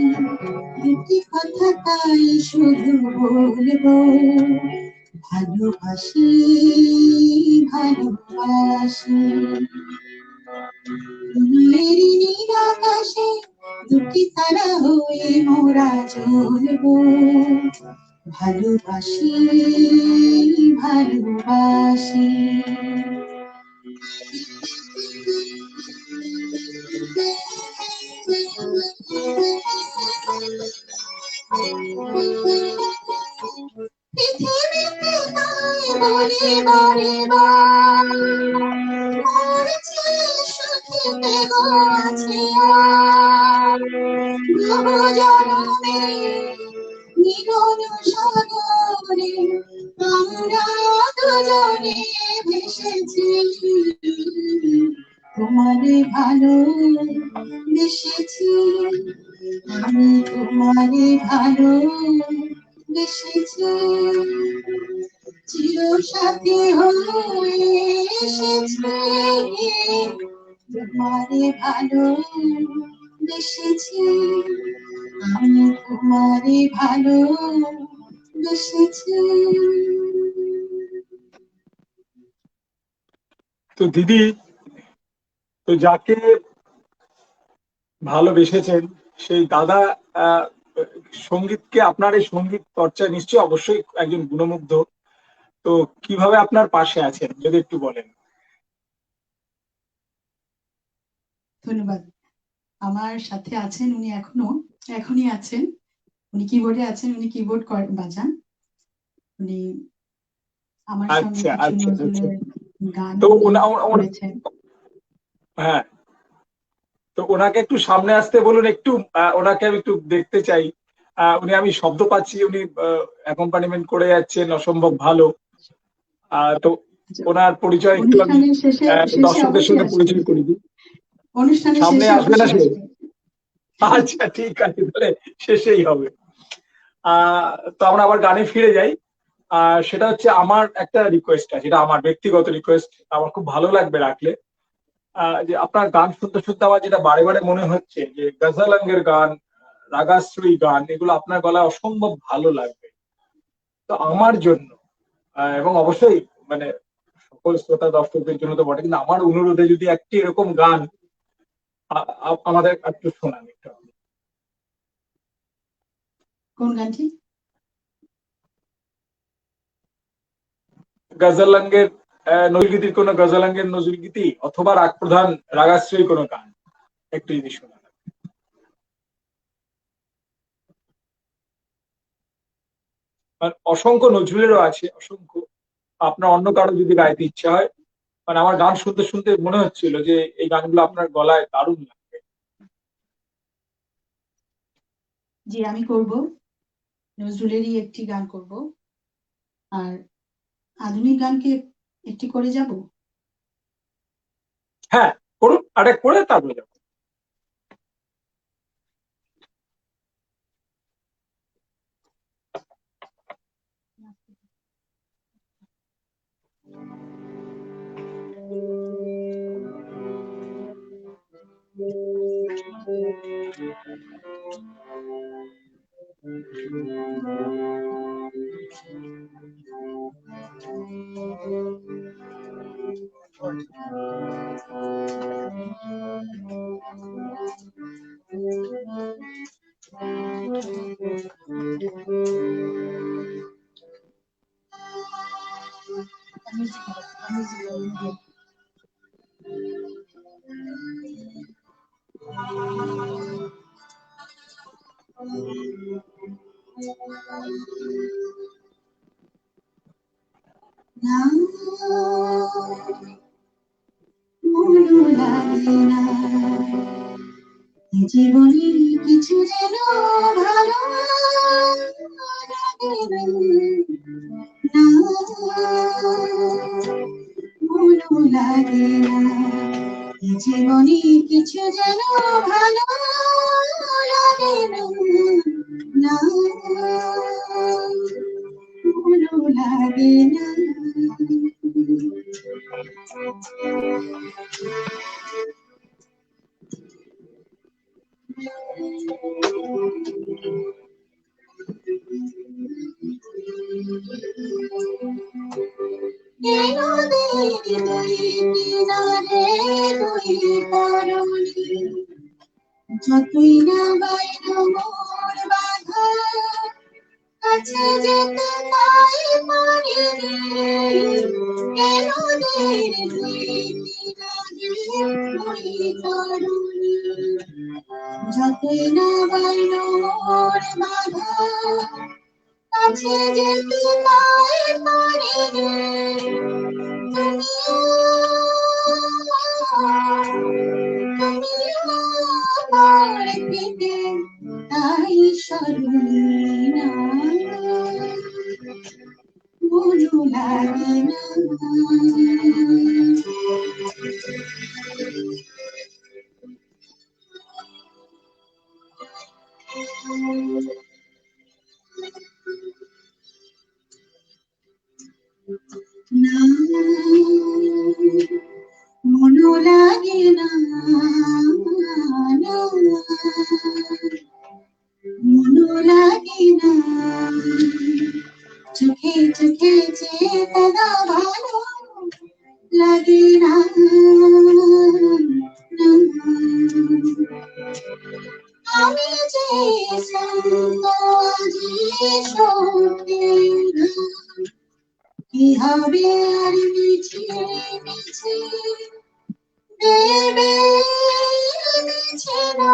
দুটি কথা তাই শুধু বলবো, ভালোবাসি ভালোবাসি। মেরি নীল আকাশে দুটি তারা হয়ে মোরা জ্বলবো, ভালোবাসি ভালোবাসি। পৃথিবীতে নাই বলে বলিবার, মোর যে সুখীতে গো আছে আর। বহু জনমে মিলন সাগরে আমরা দুজনে ভেসেছি। তোমারে ভালোবেসেছি, আমি তোমারে ভালোবেসেছি, চিরসাথী হয়ে এসেছি। তোমারে ভালোবেসেছি, আমি তোমারে ভালোবেসেছি। তো দিদি, তো যাকে ভালোবেসেছেন সেই দাদা আহ, সঙ্গীতকে, আপনার এই সঙ্গীত চর্চায় নিশ্চয়ই অবশ্যই একজন গুণমুগ্ধ। তো কিভাবে আপনার পাশে আছেন যদি একটু বলেন। ধন্যবাদ। আমার সাথে আছেন উনি, এখনই আছেন। উনি কিবোর্ডে আছেন, উনি কিবোর্ড বাজান। উনি আমার সঙ্গে আচ্ছা কিছু আচ্ছা আচ্ছা। নজরুলের গান তো উনি করেছেন। হ্যাঁ, তো ওনাকে একটু সামনে আসতে বলুন একটু। ওনাকে আমি একটু দেখতে চাই। আমি শব্দ পাচ্ছি, উনি অ্যাকম্পানিমেন্ট করে যাচ্ছেন অসম্ভব ভালো। তো আচ্ছা, ওনার পরিচয় একটু আমি অনুষ্ঠানের শেষে শেষে দর্শকদের অবশ্যই সঙ্গে আসবে। পরিচয় করে দিই। অনুষ্ঠানের সামনে শেষে আসবে না অবশ্যই সে? আসবে। আচ্ছা ঠিক আছে, তাহলে শেষেই হবে। আহ তো আমরা আবার গানে ফিরে যাই। সেটা হচ্ছে আমার একটা রিকোয়েস্ট আছে, এটা আমার ব্যক্তিগত রিকোয়েস্ট, আমার খুব ভালো লাগবে রাখলে। যে আপনার গান শুনতে শুনতে আমার যেটা বারে বারে মনে হচ্ছে যে গজালাঙ্গের গান, রাগাশ্রয়ী গান, এগুলো আপনার গলায় অসম্ভব ভালো লাগবে। তো আমার জন্য এবং অবশ্যই মানে সকল শ্রোতা দর্শকদের জন্য তো বটে, কিন্তু আমার অনুরোধে যদি একটি এরকম গান আমাদের একটু শোনান একটু। কোন গানটি? গজালাঙ্গের নজরুলগীতির কোন গজালাঙ্গের নজরুলগীতি অথবা রাগ প্রধান রাগাশ্রয়ী কোনো গান একটু যদি শোনান। আর অসংখ্য নজরুলেরও আছে, অসংখ্য। আপনার অন্য কারো যদি গাইতে ইচ্ছা হয়, মানে আমার গান শুনতে শুনতে মনে হচ্ছিল যে এই গানগুলো আপনার গলায় দারুণ লাগবে। জি, আমি করব। নজরুলেরই একটি গান করব। আর আধুনিক গানকে একটি করে যাব। হ্যাঁ, করুন, আরেক করে তারপরে যাবো। না, মনও লাগে না, এ জীবনে কিছু যেন ভালো লাগে না। না, মনও লাগে না, এ জীবনে কিছু যেন ভালো লাগে না। না, মনও লাগে না। নদীর দুই কিনারে দুই তরুণী, যতই না বাইর মোর বাধা, কাছে যেতে তাই পারি রে। নদীর দুই কিনারে দুই তরুণী, যতই না বাইর মোর বাধা, কাছে যেতে তাই পারি রে। তাই স্মরণী না, মনও লাগে না। না, মনও লাগে না। না, এত ভালো লাগে না, আমি যে কি হবে আর মিছে মিছে দেবে মিছে না,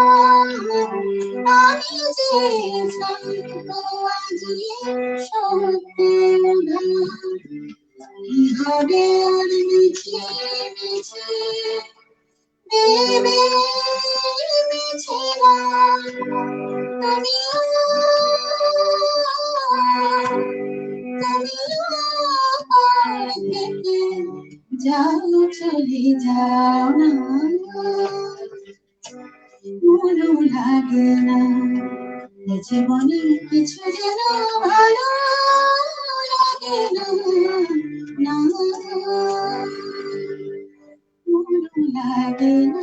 আমি যে আজি সত্যি কি হবে আর মিছে মিছে দেবে মিছে না, যাও চলে যাও না, মনও লাগে না, জীবনে কিছু যেন ভালো লাগে না, না মনও লাগে না।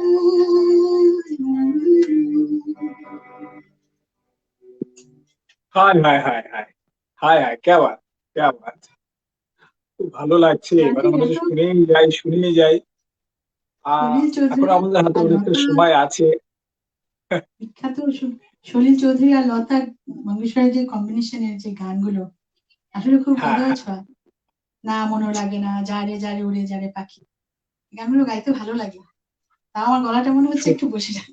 হায় হায় হায় হায় হায় হায়, ক্যা বাত, ক্যা বাত, খুব ভালো লাগছে, মানে মনে হচ্ছে শুনেই যাই। সলিল এখন চৌধুরী আমাদের হাতে আর অনেকটা লতা, সময় আছে। বিখ্যাত সলিল চৌধুরী আর লতা মঙ্গেশকরের যে কম্বিনেশনের যে গানগুলো আসলে খুব হ্যাঁ হৃদয় হ্যাঁ, ছোঁয়া। না মনো লাগে না, যারে যারে উড়ে যারে পাখি, এই গানগুলো গাইতে ভালো লাগে। তাও আমার গলাটা মনে হচ্ছে একটু বসে যায়,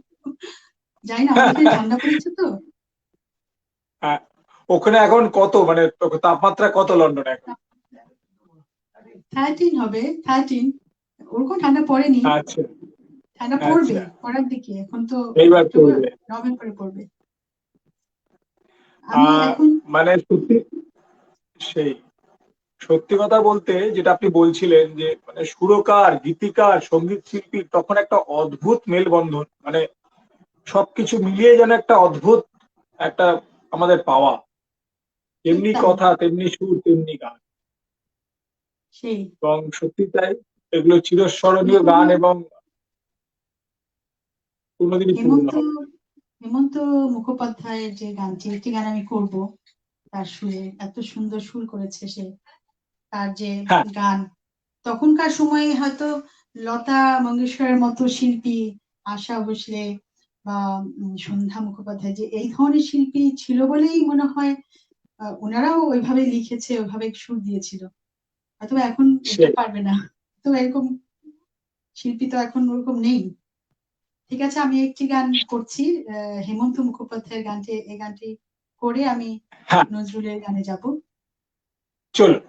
জানি না আমাদের এখানে ঠান্ডা পড়েছে তো। হ্যাঁ। ওখানে এখন কত, মানে তাপমাত্রা কত লন্ডনে এখন? 13 হবে, 13, ওরকম ঠান্ডা পড়েনি, আচ্ছা ঠান্ডা পড়বে আচ্ছা, পড়ার দিকে, এখন তো এইবার অক্টোবর পড়বে। নভেম্বরে পড়বে। আমি আহ এখন মানে সত্যি, সেই সত্যি কথা বলতে যেটা আপনি বলছিলেন যে মানে সুরকার, গীতিকার, সঙ্গীত শিল্পী তখন একটা অদ্ভুত মেলবন্ধন, মানে সবকিছু মিলিয়ে যেন একটা অদ্ভুত একটা আমাদের পাওয়া, ঠিক তেমনি তাই, কথা তেমনি সুর তেমনি গান, সেই এবং সত্যি তাই, এগুলো আমি চিরস্মরণীয় করবো গান এবং কোনোদিনই পুরনো হেমন্ত হবে না। হেমন্ত মুখোপাধ্যায়ের যে গানটি, একটি গান আমি করব তার সুরে, এত সুন্দর সুর করেছে সে, তার যে হ্যাঁ গান, তখনকার সময়ে হয়তো লতা মঙ্গেশকরের মতো শিল্পী, আশা ভোসলে বা সন্ধ্যা মুখোপাধ্যায়, যে এই ধরনের শিল্পী ছিল বলেই মনে হয় ওনারাও ওইভাবে লিখেছে, ওইভাবে সুর দিয়েছিল, হয়তো এখন এটা সেই, পারবে না, তো এরকম শিল্পী তো এখন ওরকম নেই। ঠিক আছে, আমি একটি গান করছি, হেমন্ত মুখোপাধ্যায়ের গানটি, এই গানটি করে আমি হ্যাঁ নজরুলের গানে যাব। চলুন।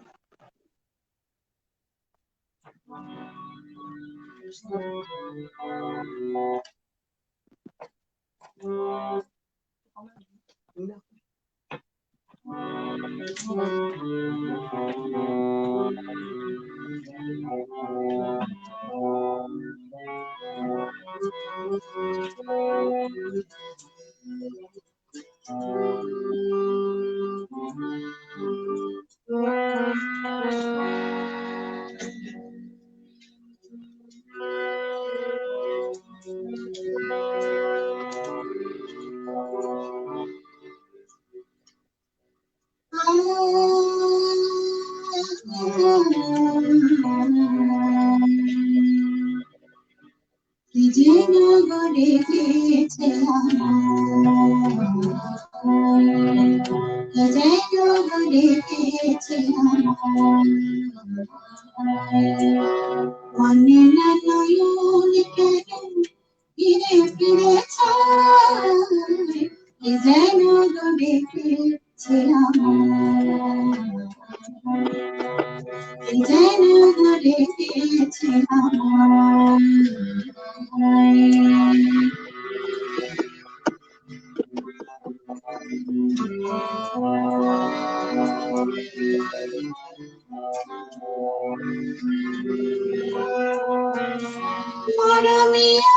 কি যেন গড়ে গেছে কি যেন গড়ে গেছে মনে না নয়ন কেন ফিরে ফিরে চায়, কি যেন গড়ে গেছে কি যেন গড়ে গেছে মরমিয়া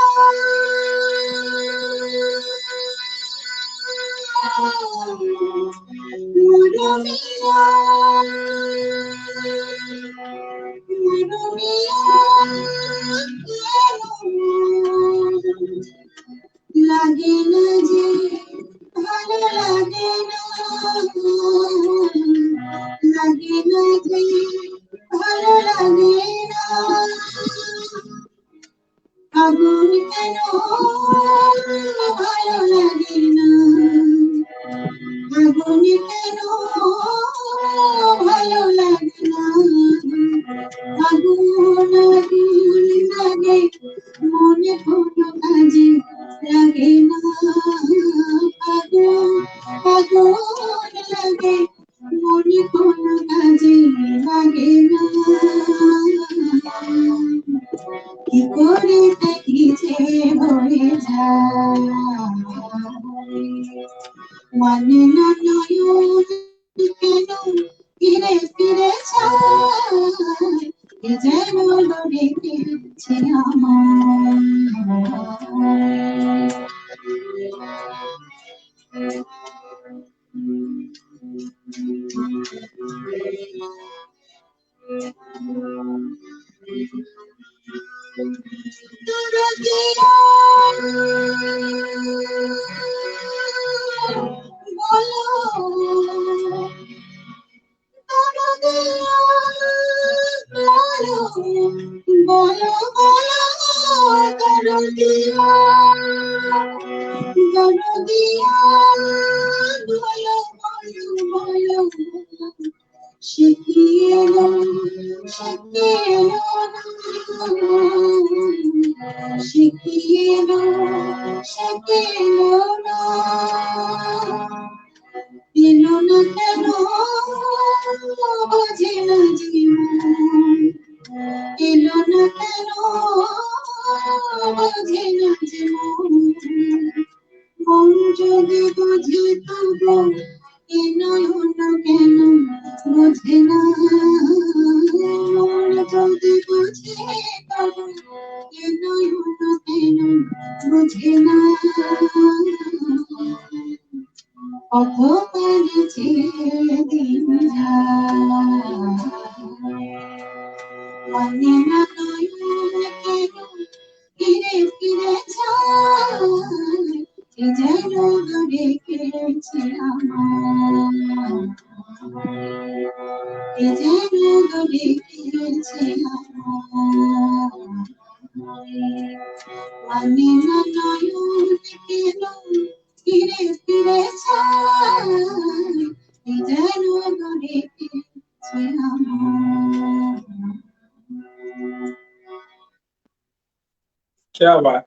মরমিয়া মরমিয়া লাগে না যে, ভালো লাগে না, লাগে না যে মনে কোনো কাজে লাগে না, কি করে দেখি যে হয়ে যায়, মানে না নয়ন কেন ফিরে ফিরে চায়, এ যেন রেখেছে বলো দরদিয়া, দরদিয়া বলো বলো বলো, শিখিয়ে শিখিয়ে শিখিয়ে শিখিয়ে এলো না কেন বোঝে না জীবন, এলো না কেন বোঝে না জীবন, মন যদি বোঝে তবু এ নয়ন কেন বোঝে না, মন যদি বোঝে তবু এ নয়ন কেন বোঝে না, কত পেরেছে দিন যায়, মানে না নয়ন কেন ফিরে ফিরে যায়, এ যেন রেখেছে আমার, এ যেন রেখেছে আমার, মানে না নয়ন কেন ফিরে ফিরে যায়, এ যেন রেখেছে আমার। क्या बात।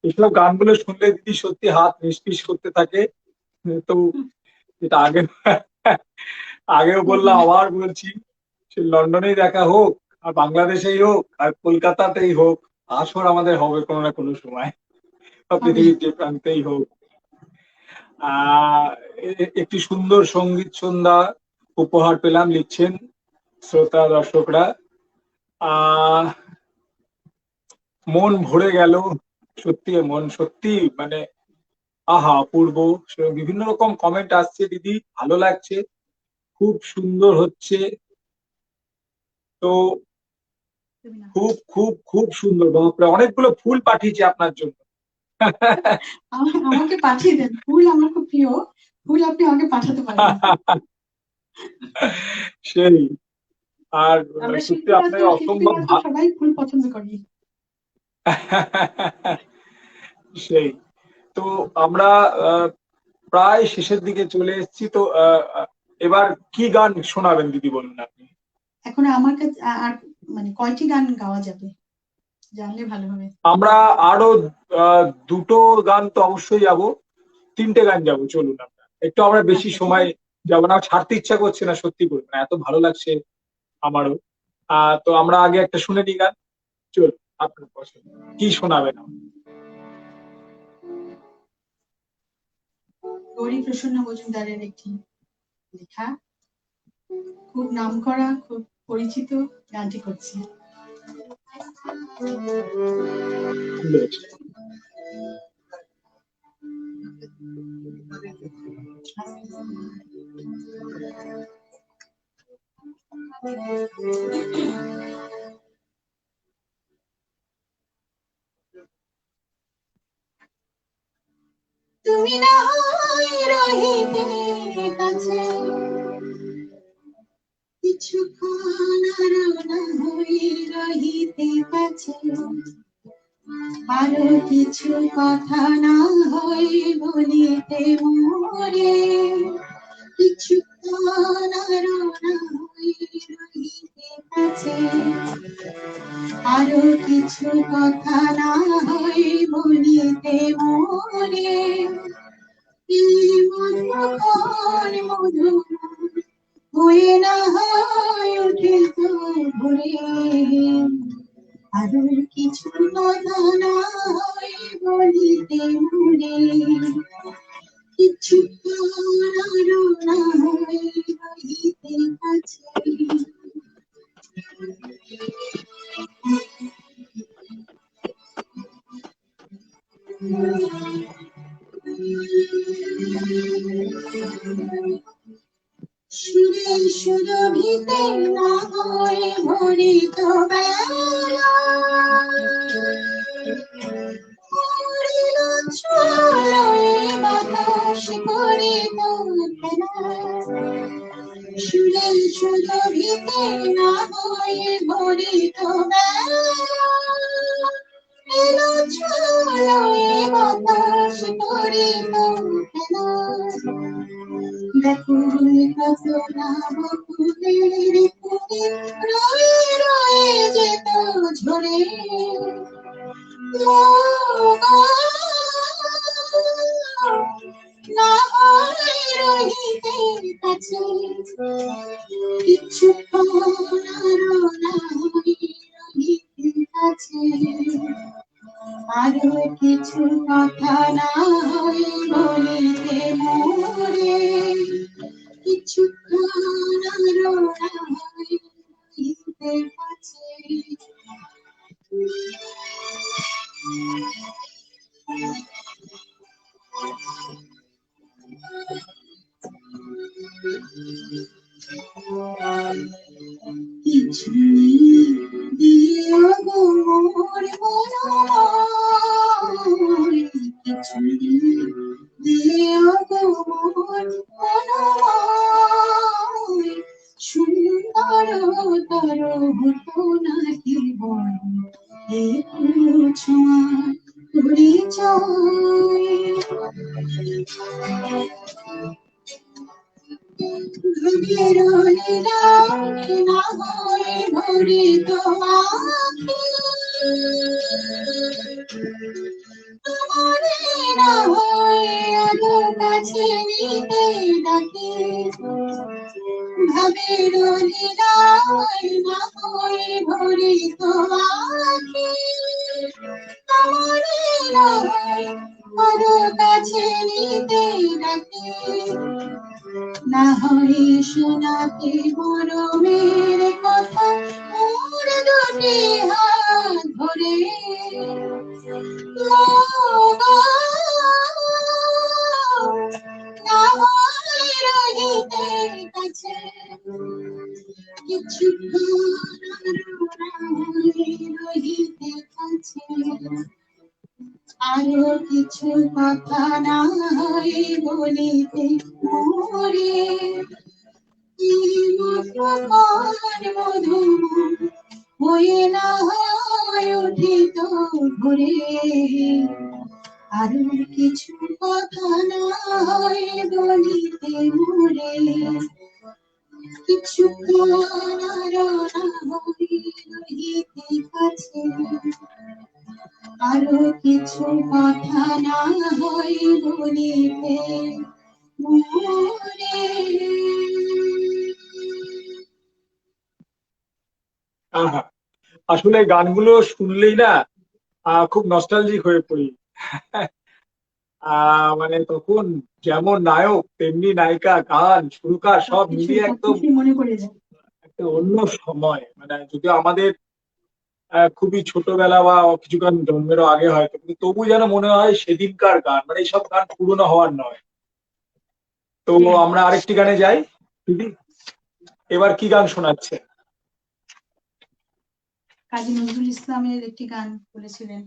এইসব গানগুলো শুনলে দিদি সত্যি হাত নিষ্পিস করতে থাকে। তো এটা আগে আগেও বললাম, আবার বলছি, সে লন্ডনেই দেখা হোক আর বাংলাদেশেই হোক আর কলকাতাতেই হোক, আসর আমাদের হবে কোনো না কোনো সময়, বা পৃথিবীর যে প্রান্তেই হোক। একটি সুন্দর সঙ্গীত সন্ধ্যা উপহার পেলাম, লিখছেন শ্রোতা দর্শকরা। আহ মন ভরে গেল, সত্যি মন সত্যি মানে আহা অপূর্ব। বিভিন্ন রকম কমেন্ট আসছে দিদি, ভালো লাগছে, খুব সুন্দর হচ্ছে। তো খুব খুব খুব সুন্দর, বাপরে অনেকগুলো ফুল পাঠিয়েছি আপনার জন্য। আমাকে পাঠিয়ে দেন, ফুল আমার খুব প্রিয়, ফুল আপনি আমাকে পাঠাতে পারেন। সেই, আর আমরা সত্যি আপনাকে অসম্ভব শিল্পীরা তো সবাই ফুল পছন্দ করি। সেই, তো আমরা প্রায় শেষের দিকে চলে এসেছি। তো এবার কি গান শোনাবেন দিদি বলুন আপনি। এখন আমার কাছে আর মানে কয়টি গান গাওয়া যাবে জানলে ভালো হবে। আমরা আরো দুটো গান তো অবশ্যই যাবো, তিনটে গান যাবো, চলুন আমরা একটু, আমরা বেশি আচ্ছা, সময় যাবো না, ছাড়তে ইচ্ছা করছে না সত্যি করে, মানে এত ভালো লাগছে আমারও। তো আমরা আগে একটা শুনে নিই গান, চল আপনার পছন্দ কি শোনাবেন। গৌরী প্রসন্ন মজুমদারের একটি লেখা, খুব নামকরা, খুব পরিচিত গানটি করছি। তুমি না হয় রহিতে কাছে, কিছুক্ষণ আরো না হই রহিতে কাছে, আরো কিছু কথা না হয় বলিতে মোরে, কিছুক্ষণ আরো না হই রহিতে কাছে, আরো কিছু কথা না হয় বলিতে মোরে, মধুকর মধুর হয়ে না হয় উঠে তো ভরে আরো কিছু কথা না হয় বলিতে মনে কিছু আরো না হয় রহিতে কাছে সুরে সুরভিতে না হয় ভরিত বেলা করিল চলয়ে বাতাস করিত খেলা সুরে সুরভিতে না হয় ভরিত বেলা এলো চলয়ে বাতাস করিত খেলা ব্যাকুল কচনা বকুলের কুলে রয়ে রয়ে যেত ঝরে না হয় রহিতে কাছে কিছুক্ষণ আরো না হয় রহিতে কাছে আরো কিছু কথা না হয় বলিতে মোরে কিছুক্ষণ আরো না হয় রহিতে কাছে কিছু দিও গো মোর মনোময় কিছু দিও গো মোর মনোময় সুন্দর তর হতো নাকি বল একটু ছোঁয়া পরিচয় ঘুমের রাতে না হয় ভরিত আঁখি তোমারে না হয় আলো কাছে নিতে ডাকে ভাবের লীলায় না হয় ভরিত আঁখি তোমারে না হয় আলো কাছে নিতে ডাকে না হয় শোনাতে মরমের কথা মোর দুটি হাত ধরে না হয় রহিতে কাছে কিছুক্ষণ রহিতে কাছে আরো কিছু কথা না হয় বলিতে মোরে মধু হয়ে না হয় উঠিত ঘুরে আরো কিছু কথা না হয় বলিতে মোরে কিছুক্ষণ আরো না হয় রহিতে কাছে আরো কিছু কথা না হয় বলিতে মোরে আহা, আসলে গানগুলো শুনলেই না খুব নস্টালজিক হয়ে পড়ি। মানে তখন যেমন নায়ক তেমনি নায়িকা, গান সুরকার সব মিলিয়ে একদম সবকিছুই মনে পড়ে যায় একটা অন্য সময়। মানে যদিও আমাদের খুবই ছোটবেলা বা কিছু গান জন্মেরও আগে হয়তো, কিন্তু তবু যেন মনে হয় সেদিনকার গান। মানে এইসব গান পুরনো হওয়ার নয়। তো আমরা আরেকটি গানে যাই দিদি। এবার কি গান শোনাচ্ছে? কাজী নজরুল ইসলামের একটি গান বলেছিলেন।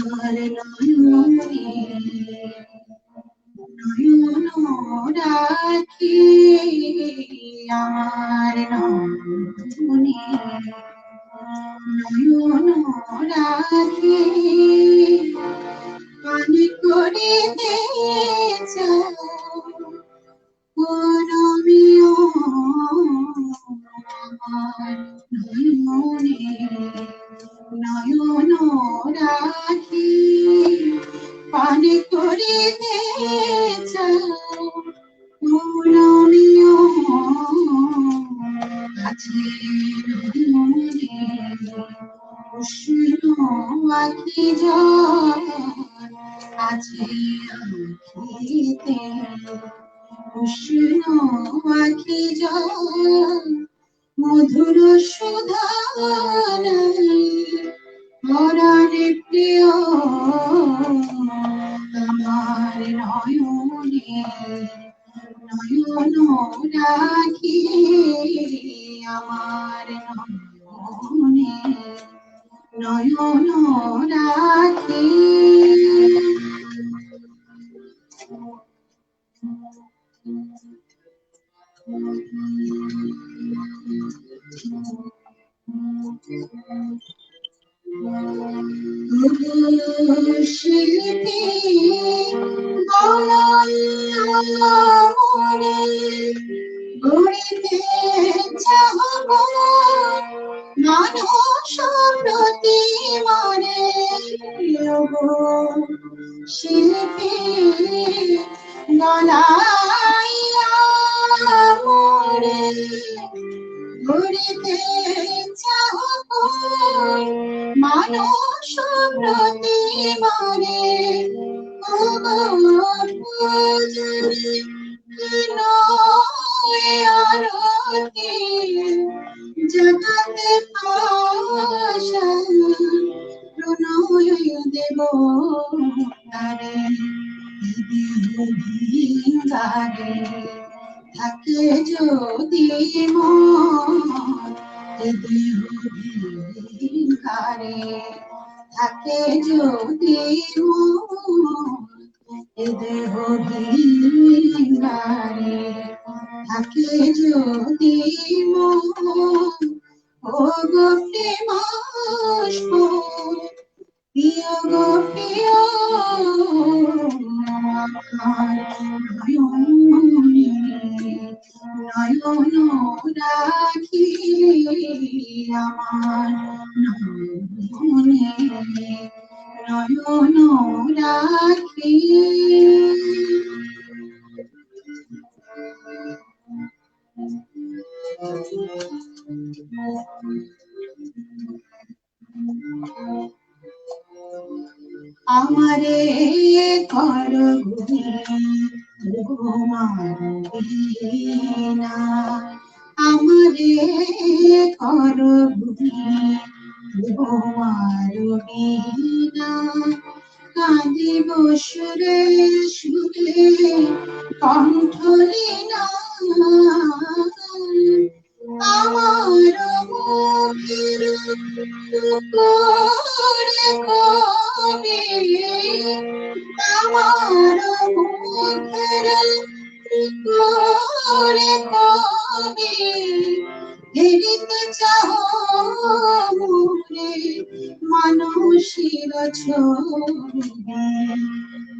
আমার নয়নে নয়ন রাখি, আমার নয়নে নয়ন রাখি, পানি করে দে রমিও, আমার নয়নে নয়ন রাখি, পানি করে দে রমিও, আছে নয়নে উষ্ণ আখি জল, আছে আখিতে উষ্ণ আখি জল, মধুর সুধা পরাণে প্রিয়, আমার নয়নে নয়ন রাখি, আমার নয়নে নয়ন রাখি। শিল্পী মনে গড়িতে চাহব মানুষ প্রতি মনে, শিল্পী গলাইয়া মনে গড়িতে চাহব মানুষ প্রতি মনে, আরতি জগতে পাশা প্রণয় দেব তারে, ভিঙ্গারে থাকে যদি মন, দেহ ভিঙ্গারে থাকে যদি মন, দেহ ভিঙ্গারে থাকে যদি মন, ও গো প্রেমাস্প প্রিয় গো প্রিয়, আমার নয়নে নয়ন রাখি, আমার নয়নে নয়ন রাখি। আমারে কর ঘুমার বিনা, আমারে কর ঘুমার বিনা, কাঁদিব সুরে সুরে কণ্ঠলীনা, আমার মুখের করে কবি, আমার মুখের করে কবি, হেরিতে চাহ মুখে মানুষের ছবি,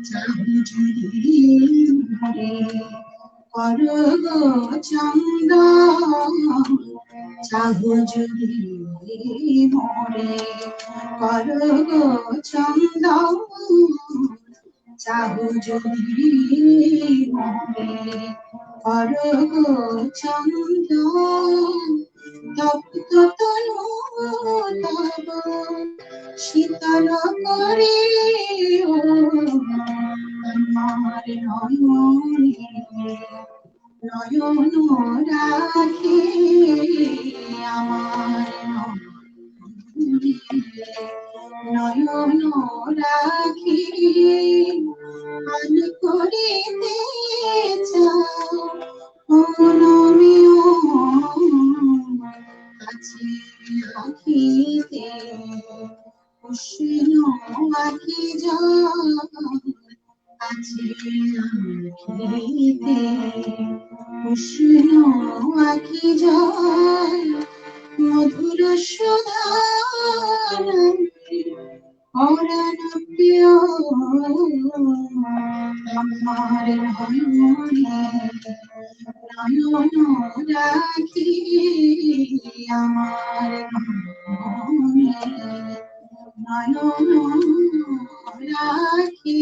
চাহ যদি মরে করগ চন্দন, চাহ যদি মরে করগ চন্দন, চাহ যদি মরে করগ চন্দন, তপ্ত তনু তব শীতল করে আমার নয়নে নয়ন রাখি, আমার নয়ন রাখি, আছে আমার খেতে উষ্ণ আখি জল মধুর সুধার পরাণ প্রিয় আমার নয়নে নয়ন রাখি আমার মনে নয়ন রাখি।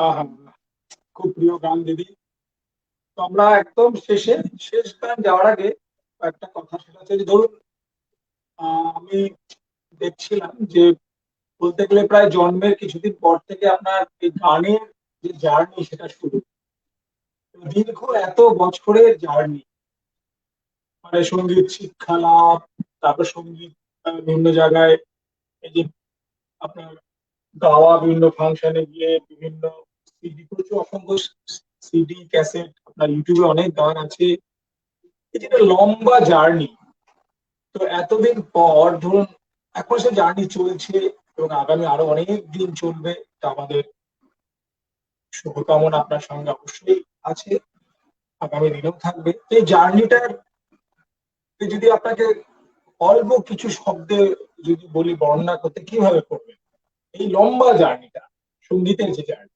আহা, খুব প্রিয় গান দিদি। তো আমরা একদম শেষ গান যাওয়ার আগে একটা কথা, সেটা হচ্ছে যে ধরুন আমি দেখছিলাম যে বলতে গেলে প্রায় জন্মের কিছুদিন পর থেকে আপনার এই গানের যে জার্নি সেটা শুরু, দীর্ঘ এত বছরের জার্নি, মানে সঙ্গীত শিক্ষা লাভ, তারপর সঙ্গীত বিভিন্ন জায়গায় এই যে আপনার গাওয়া, বিভিন্ন ফাংশনে গিয়ে বিভিন্ন সিডি, প্রচুর অসংখ্য সিডি ক্যাসেট, আপনার ইউটিউবে অনেক গান আছে। এই যে একটা লম্বা জার্নি, তো এতদিন পর ধরুন এখন সে জার্নি চলছে এবং আগামী আরো অনেক দিন চলবে। তা আমাদের শুভকামনা আপনার সঙ্গে অবশ্যই আছে, আগামী দিনেও থাকবে। এই জার্নিটার যদি আপনাকে অল্প কিছু শব্দে যদি বলি বর্ণনা করতে, কিভাবে করবেন এই লম্বা জার্নিটা, সঙ্গীতের যে জার্নি?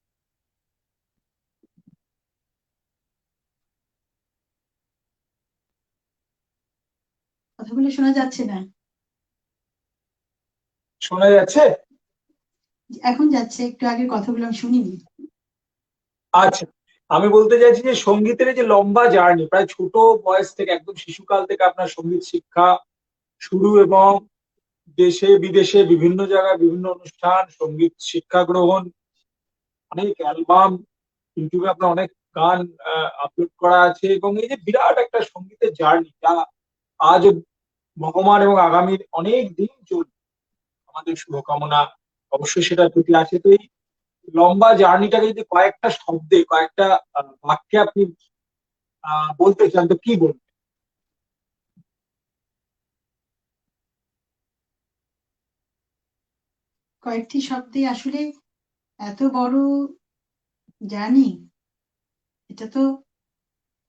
কথাগুলো শোনা যাচ্ছে না? শোনা যাচ্ছে? এখন যাচ্ছে, একটু আগের কথাগুলো আমি শুনিনি। আচ্ছা, আমি বলতে চাইছি যে সঙ্গীতের এই যে লম্বা জার্নি, প্রায় ছোট বয়স থেকে একদম শিশুকাল থেকে আপনার সঙ্গীত শিক্ষা শুরু, এবং দেশে বিদেশে বিভিন্ন জায়গায় বিভিন্ন অনুষ্ঠান, সঙ্গীত শিক্ষা গ্রহণ, অনেক অ্যালবাম, ইউটিউবে আপনার অনেক গান আপলোড করা আছে, এবং এই যে বিরাট একটা সঙ্গীতের জার্নি যা আজ বহমান এবং আগামী অনেক দিন চলবে, আমাদের শুভকামনা অবশ্যই সেটার প্রতি আছে। তো এই লম্বা জার্নিটাকে যদি কয়েকটা শব্দে, কয়েকটা বাক্যে আপনি বলতে চান, তো কি বলবেন? কয়েকটি শব্দে আসলে এত বড় জার্নি, এটা তো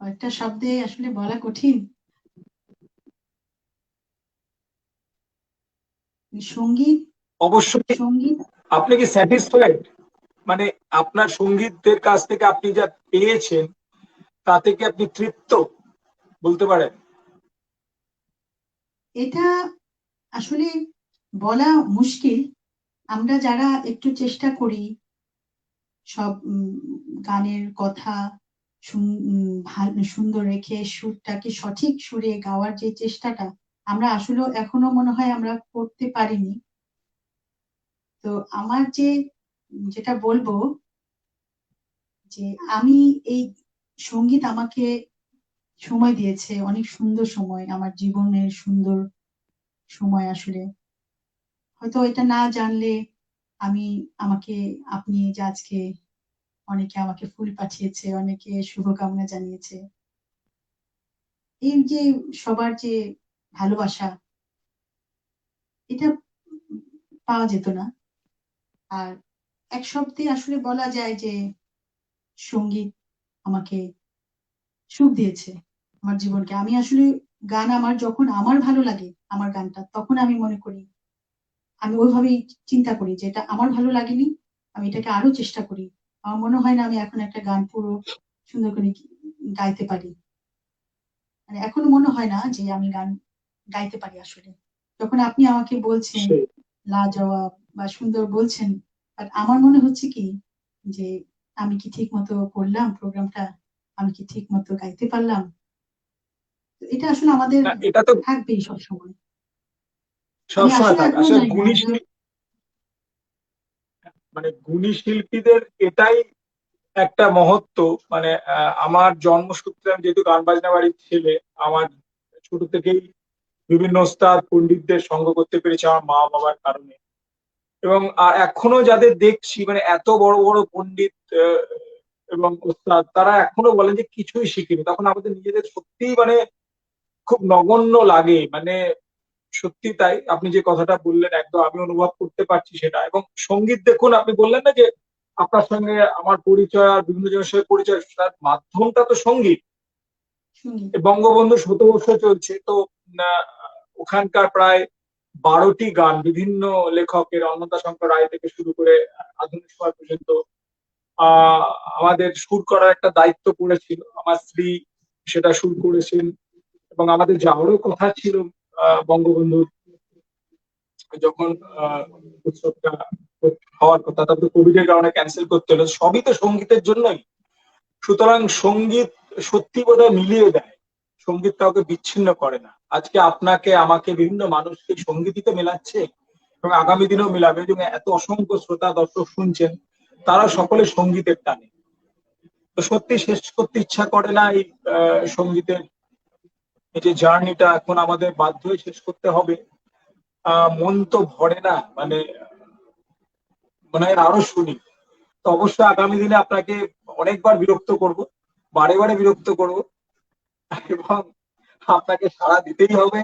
কয়েকটা শব্দে আসলে বলা কঠিন। সঙ্গীত, অবশ্যই। সঙ্গীত আপনি কি স্যাটিসফাইড, মানে আপনার সঙ্গীতদের কাছ থেকে আপনি যা পেয়েছেন তাতে কি আপনি তৃপ্ত বলতে পারেন? এটা আসলে বলা মুশকিল। আমরা যারা একটু চেষ্টা করি সব গানের কথা সুন্দর রেখে সুরটাকে সঠিক সুরে গাওয়ার যে চেষ্টাটা, আমরা আসলে এখনো মনে হয় আমরা করতে পারিনি। তো আমার যেটা বলবো, যে আমি এই সঙ্গীত আমাকে সময় দিয়েছে, অনেক সুন্দর সময়, আমার জীবনের সুন্দর সময় আসলে। হয়তো এটা না জানলে আমি, আমাকে, আপনি যে আজকে অনেকে আমাকে ফুল পাঠিয়েছে, অনেকে শুভকামনা জানিয়েছে, এই যে সবার যে ভালোবাসা, এটা পাওয়া যেত না। আর এক শব্দে আসলে বলা যায় যে সঙ্গীত আমাকে সুখ দিয়েছে আমার জীবনকে। আমি আসলে গান আমার যখন আমার ভালো লাগে আমার গানটা, তখন আমি মনে করি, আমি ওইভাবেই চিন্তা করি যে এটা আমার ভালো লাগেনি, আমি এটাকে আরো চেষ্টা করি। আমার মনে হয় না আমি এখন একটা গান পুরো সুন্দর করে গাইতে পারি, মানে এখনো মনে হয় না যে আমি গান গাইতে পারি আসলে। যখন আপনি আমাকে বলছেন সেই লাজবাব বা সুন্দর বলছেন, বাট আমার মনে হচ্ছে কি যে আমি কি ঠিক মতো করলাম প্রোগ্রামটা, আমি কি ঠিক মতো গাইতে পারলাম। তো এটা আসলে আমাদের না, এটা তো থাকবেই সবসময়। আমি সবসময় আসলে থাকে এখনো আসলে জানি না গুণী আমরা। মানে গুণী শিল্পীদের এটাই একটা মহত্ব। মানে আমার জন্মসূত্রে, আমি যেহেতু গান বাজনা বাড়ির ছেলে, আমার ছোট থেকেই বিভিন্ন ওস্তাদ পণ্ডিতদের সঙ্গ করতে পেরেছি আমার মা বাবার কারণে। এবং এখনো যাদের দেখছি, মানে এত বড় বড় পণ্ডিত এবং ওস্তাদ, তারা এখনো বলেন যে কিছুই শিখিনি, তখন আমাদের নিজেদের সত্যিই মানে খুব নগণ্য লাগে। মানে সত্যি তাই, আপনি যে কথাটা বললেন একদম আমি অনুভব করতে পারছি সেটা। এবং সঙ্গীত দেখুন, আপনি বললেন না যে আপনার সঙ্গে আমার পরিচয় আর বিভিন্ন জনের সঙ্গে পরিচয়, তার মাধ্যমটা তো সঙ্গীত। শুনি। বঙ্গবন্ধু শতবর্ষ চলছে তো, আহ, ওখানকার প্রায় 12টি গান বিভিন্ন লেখকের, অন্নদাশঙ্কর রায় থেকে শুরু করে আধুনিক সময় পর্যন্ত আহ আমাদের সুর করার একটা দায়িত্ব পড়েছিল। আমার স্ত্রী সেটা সুর করেছেন। এবং আমাদের যাওয়ারও কথা ছিল বঙ্গবন্ধুর যখন উৎসবটা হওয়ার কথা, তারপরে কোভিড এর কারণে ক্যান্সেল করতে হলো। সবই তো সঙ্গীতের জন্যই। সুতরাং সঙ্গীত সত্যি বোধহয় মিলিয়ে দেয়, সঙ্গীত কাউকে বিচ্ছিন্ন করে না। আজকে আপনাকে আমাকে বিভিন্ন মানুষকে সঙ্গীতই তো মেলাচ্ছে, এবং আগামী দিনেও মেলাবে। এবং এত অসংখ্য শ্রোতা দর্শক শুনছেন, তারা সকলে সঙ্গীতের টানে। তো সত্যি শেষ করতে ইচ্ছা করে না এই সঙ্গীতের এই যে জার্নিটা, এখন আমাদের বাধ্য হয়ে শেষ করতে হবে। মন তো ভরে না, মানে মনে হয় আরো শুনি। তো অবশ্যই আগামী দিনে আপনাকে অনেকবার বিরক্ত করব, বারে বারে বিরক্ত করব, এবং আপনাকে সাড়া দিতেই হবে।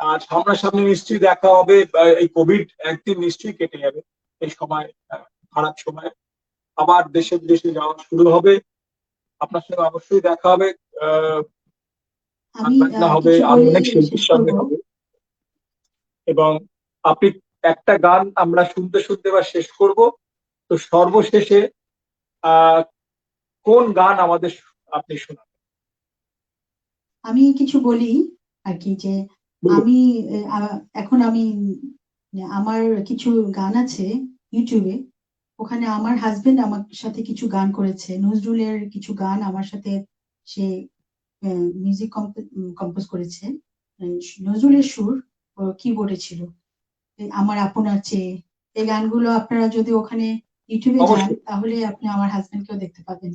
আর সামনাসামনি নিশ্চয়ই দেখা হবে। এই কোভিড একদিন নিশ্চয়ই কেটে যাবে, এই সময় খারাপ সময় আবার দেশে বিদেশে যাওয়া শুরু হবে। আপনার সঙ্গে অবশ্যই দেখা হবে, গান আমি বাজনা হবে, কিছু আরো বলে অনেক শেষ শিল্পীর করব। সঙ্গে হবে। এবং আপনি একটা গান আমরা শুনতে শুনতে এবার শেষ করব। তো সর্বশেষে আহ কোন গান আমাদের আপনি শোনাবেন? আমি কিছু বলি আর কি, যে বলুন। আমি এখন আমি আমার কিছু গান আছে ইউটিউবে। ওখানে আমার হাজবেন্ড আমার সাথে কিছু গান করেছে, নজরুলের কিছু গান আমার সাথে সে মিউজিক কম্পোজ করেছে। আহ, নজরুলের সুর কিবোর্ডে ছিল। এই আমার আপনার চেয়ে, এই গানগুলো আপনারা যদি ওখানে ইউটিউবে যান অবশ্যই। তাহলে আপনি আমার হাজবেন্ডকেও দেখতে পাবেন।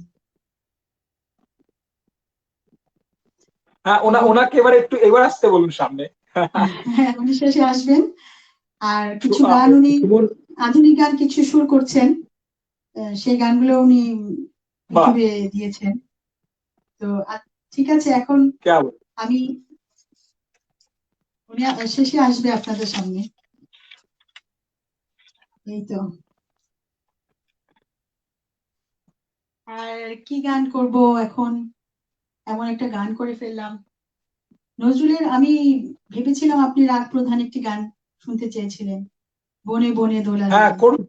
হ্যাঁ, এবং ওনাকে এবার একটু এবার আসতে বলুন সামনে। হ্যাঁ, উনি শেষে আসবেন। আর কিছু গান উনি সুমন। আধুনিক গান কিছু সুর করছেন, সেই গানগুলো উনি বাহ। ইউটিউবে দিয়েছেন। তো ঠিক আছে, এখন কে বল। আমি উনি শেষে আসবে আপনাদের সামনে। এই তো। আর কি গান করব এখন, এমন একটা গান করে ফেললাম। নজরুলের আমি ভেবেছিলাম আপনি রাগ প্রধান একটি গান শুনতে চেয়েছিলেন, বনে বনে দোলা হ্যাঁ, লাগে। করুন।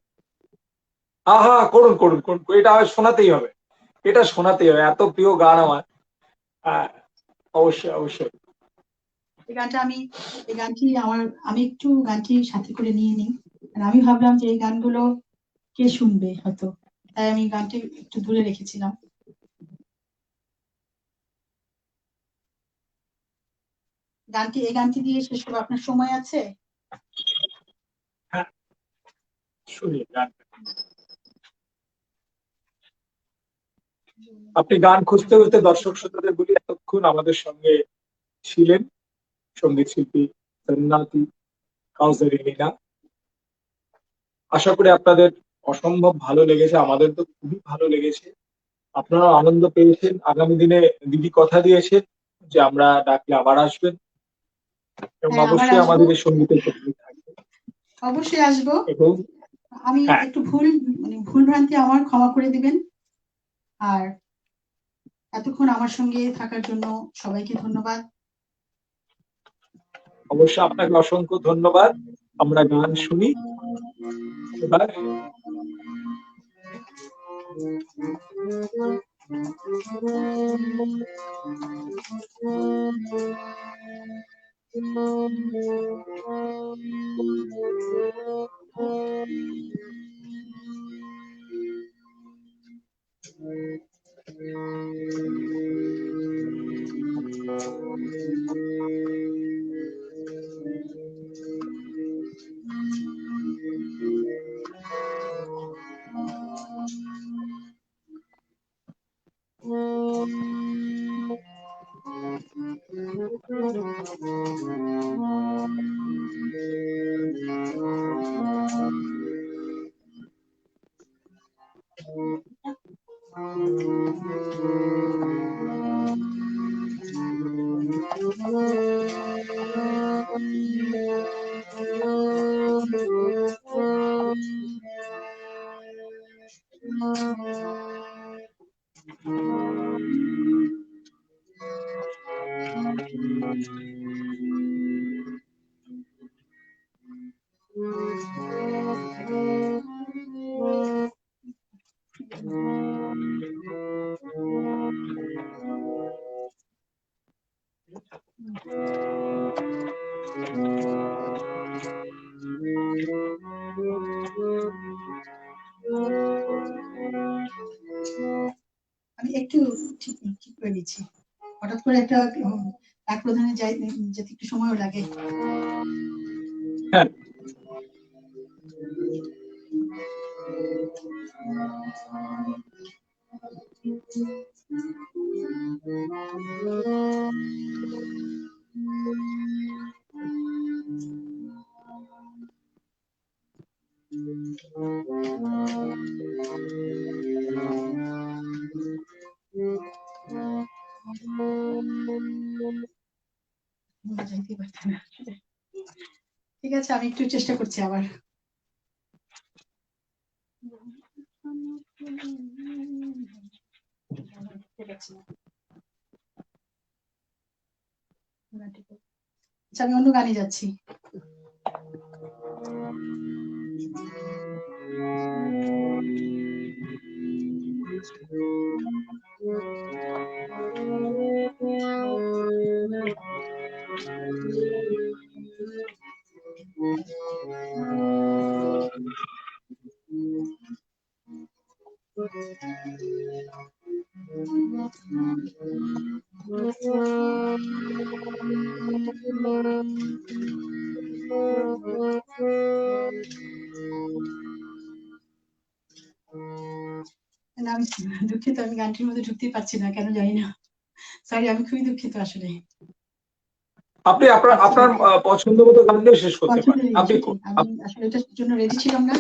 আহা, করুন করুন করুন, এটা শোনাতেই হবে, এটা শোনাতেই হবে, এত প্রিয় গান আমার। হ্যাঁ, অবশ্যই অবশ্যই। এই গানটা আমি এই গানটি আমার আমি একটু গানটি সাথে করে নিয়ে নিই। আর আমি ভাবলাম যে এই গানগুলো কে শুনবে হয়তো, তাই আমি গানটি একটু দূরে রেখেছিলাম। এই গানটি দিয়ে শেষ করবো, আপনার সময় আছে? হ্যাঁ, শুনি গান। আপনি গান খুঁজতে খুঁজতে দর্শক শ্রোতাদের বলি, এতক্ষণ আমাদের সঙ্গে ছিলেন সঙ্গীত শিল্পী সন্ন্যাতি কাউসারি লীনা। আশা করি আপনাদের অসম্ভব ভালো লেগেছে, আমাদের তো খুবই ভালো লেগেছে। আপনারা আনন্দ পেয়েছেন। আগামী দিনে দিদি কথা দিয়েছেন যে আমরা ডাকলে আবার আসবেন, এবং হ্যাঁ, আবার অবশ্যই আসবো, আমাদের এই সঙ্গীতের সঙ্গী থাকবেন। অবশ্যই আসবো। এবং আমি হ্যাঁ, একটু ভুল ভ্রান্তি আমার ক্ষমা করে দিবেন। আর এতক্ষণ আমার সঙ্গে থাকার জন্য সবাইকে ধন্যবাদ। অবশ্যই আপনাকে অসংখ্য ধন্যবাদ। আমরা গান শুনি এবার। আমি একটু ঠিক ঠিক করে নিচ্ছি, হঠাৎ করে একটা এক প্রধানে যেতে একটু সময়ও লাগে। হ্যাঁ, যাইতেই পারছি না। ঠিক আছে, আমি একটু চেষ্টা করছি আবার। আচ্ছা, আমি অন্য গানে যাচ্ছি। না, আমি দুঃখিত, আমি গানটির মধ্যে ঢুকতেই পারছি না, কেন জানি না। সরি, আমি খুবই দুঃখিত আসলে। আপনি আপনার আপনার পছন্দ মতো গান দিয়ে শেষ করতে পারেন। আপনি আমি আসলে এটার জন্য রেডি ছিলাম না,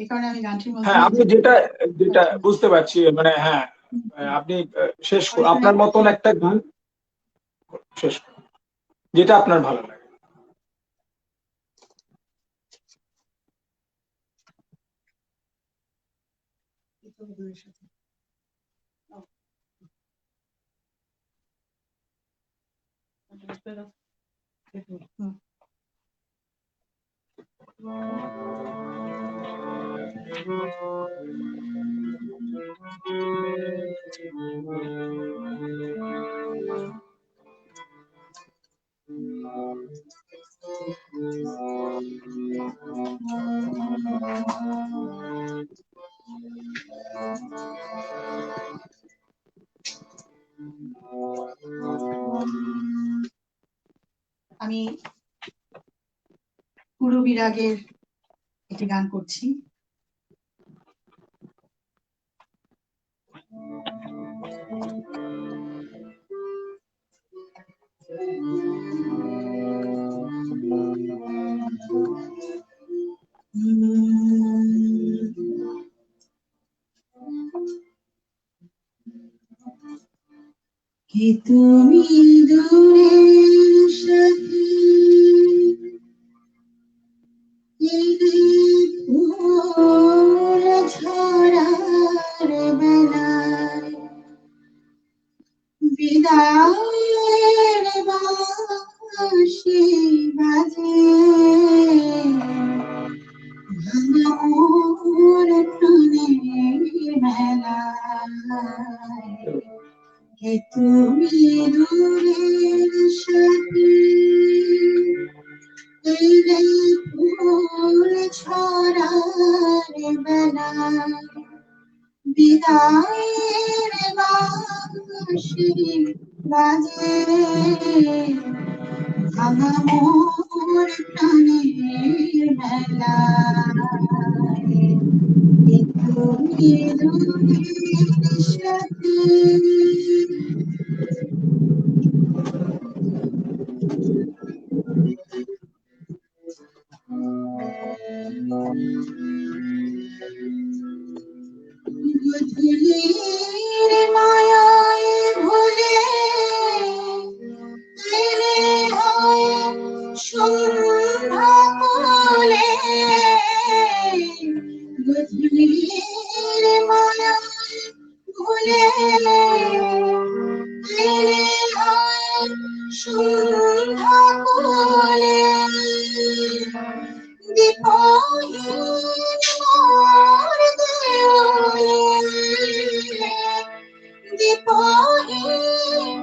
এই কারণে আমি গানটির মধ্যে। হ্যাঁ, আপনি যেটা যেটা বুঝতে পারছি, মানে হ্যাঁ, আপনি শেষ আপনার মতন একটা গান শেষ করুন, যেটা আপনার ভালো লাগে। আমি পুরো বিরাগের একটি গান করছি। কি তুমি দূরে সখী, ফুল ঝরার বেলায় বিদায়ের বাঁশি বাজে, ভাঙা মোর প্রাণের মেলায়। কে তুমি দূরের সখী, ফুল ছড়ার বেলায় বিদায়ের বাঁশি বাজে, ভাঙা মোর প্রাণের মেলায়। কে তুমি দূরের সখী। গধূলির মায়ায় ভুলে এলে হয় সন্ধ্যা কোলে, গধূলির মায়ায় ভুলে এলে হয় সন্ধ্যা কোলে, দীপ মোর দেওয়ালে দীপহীন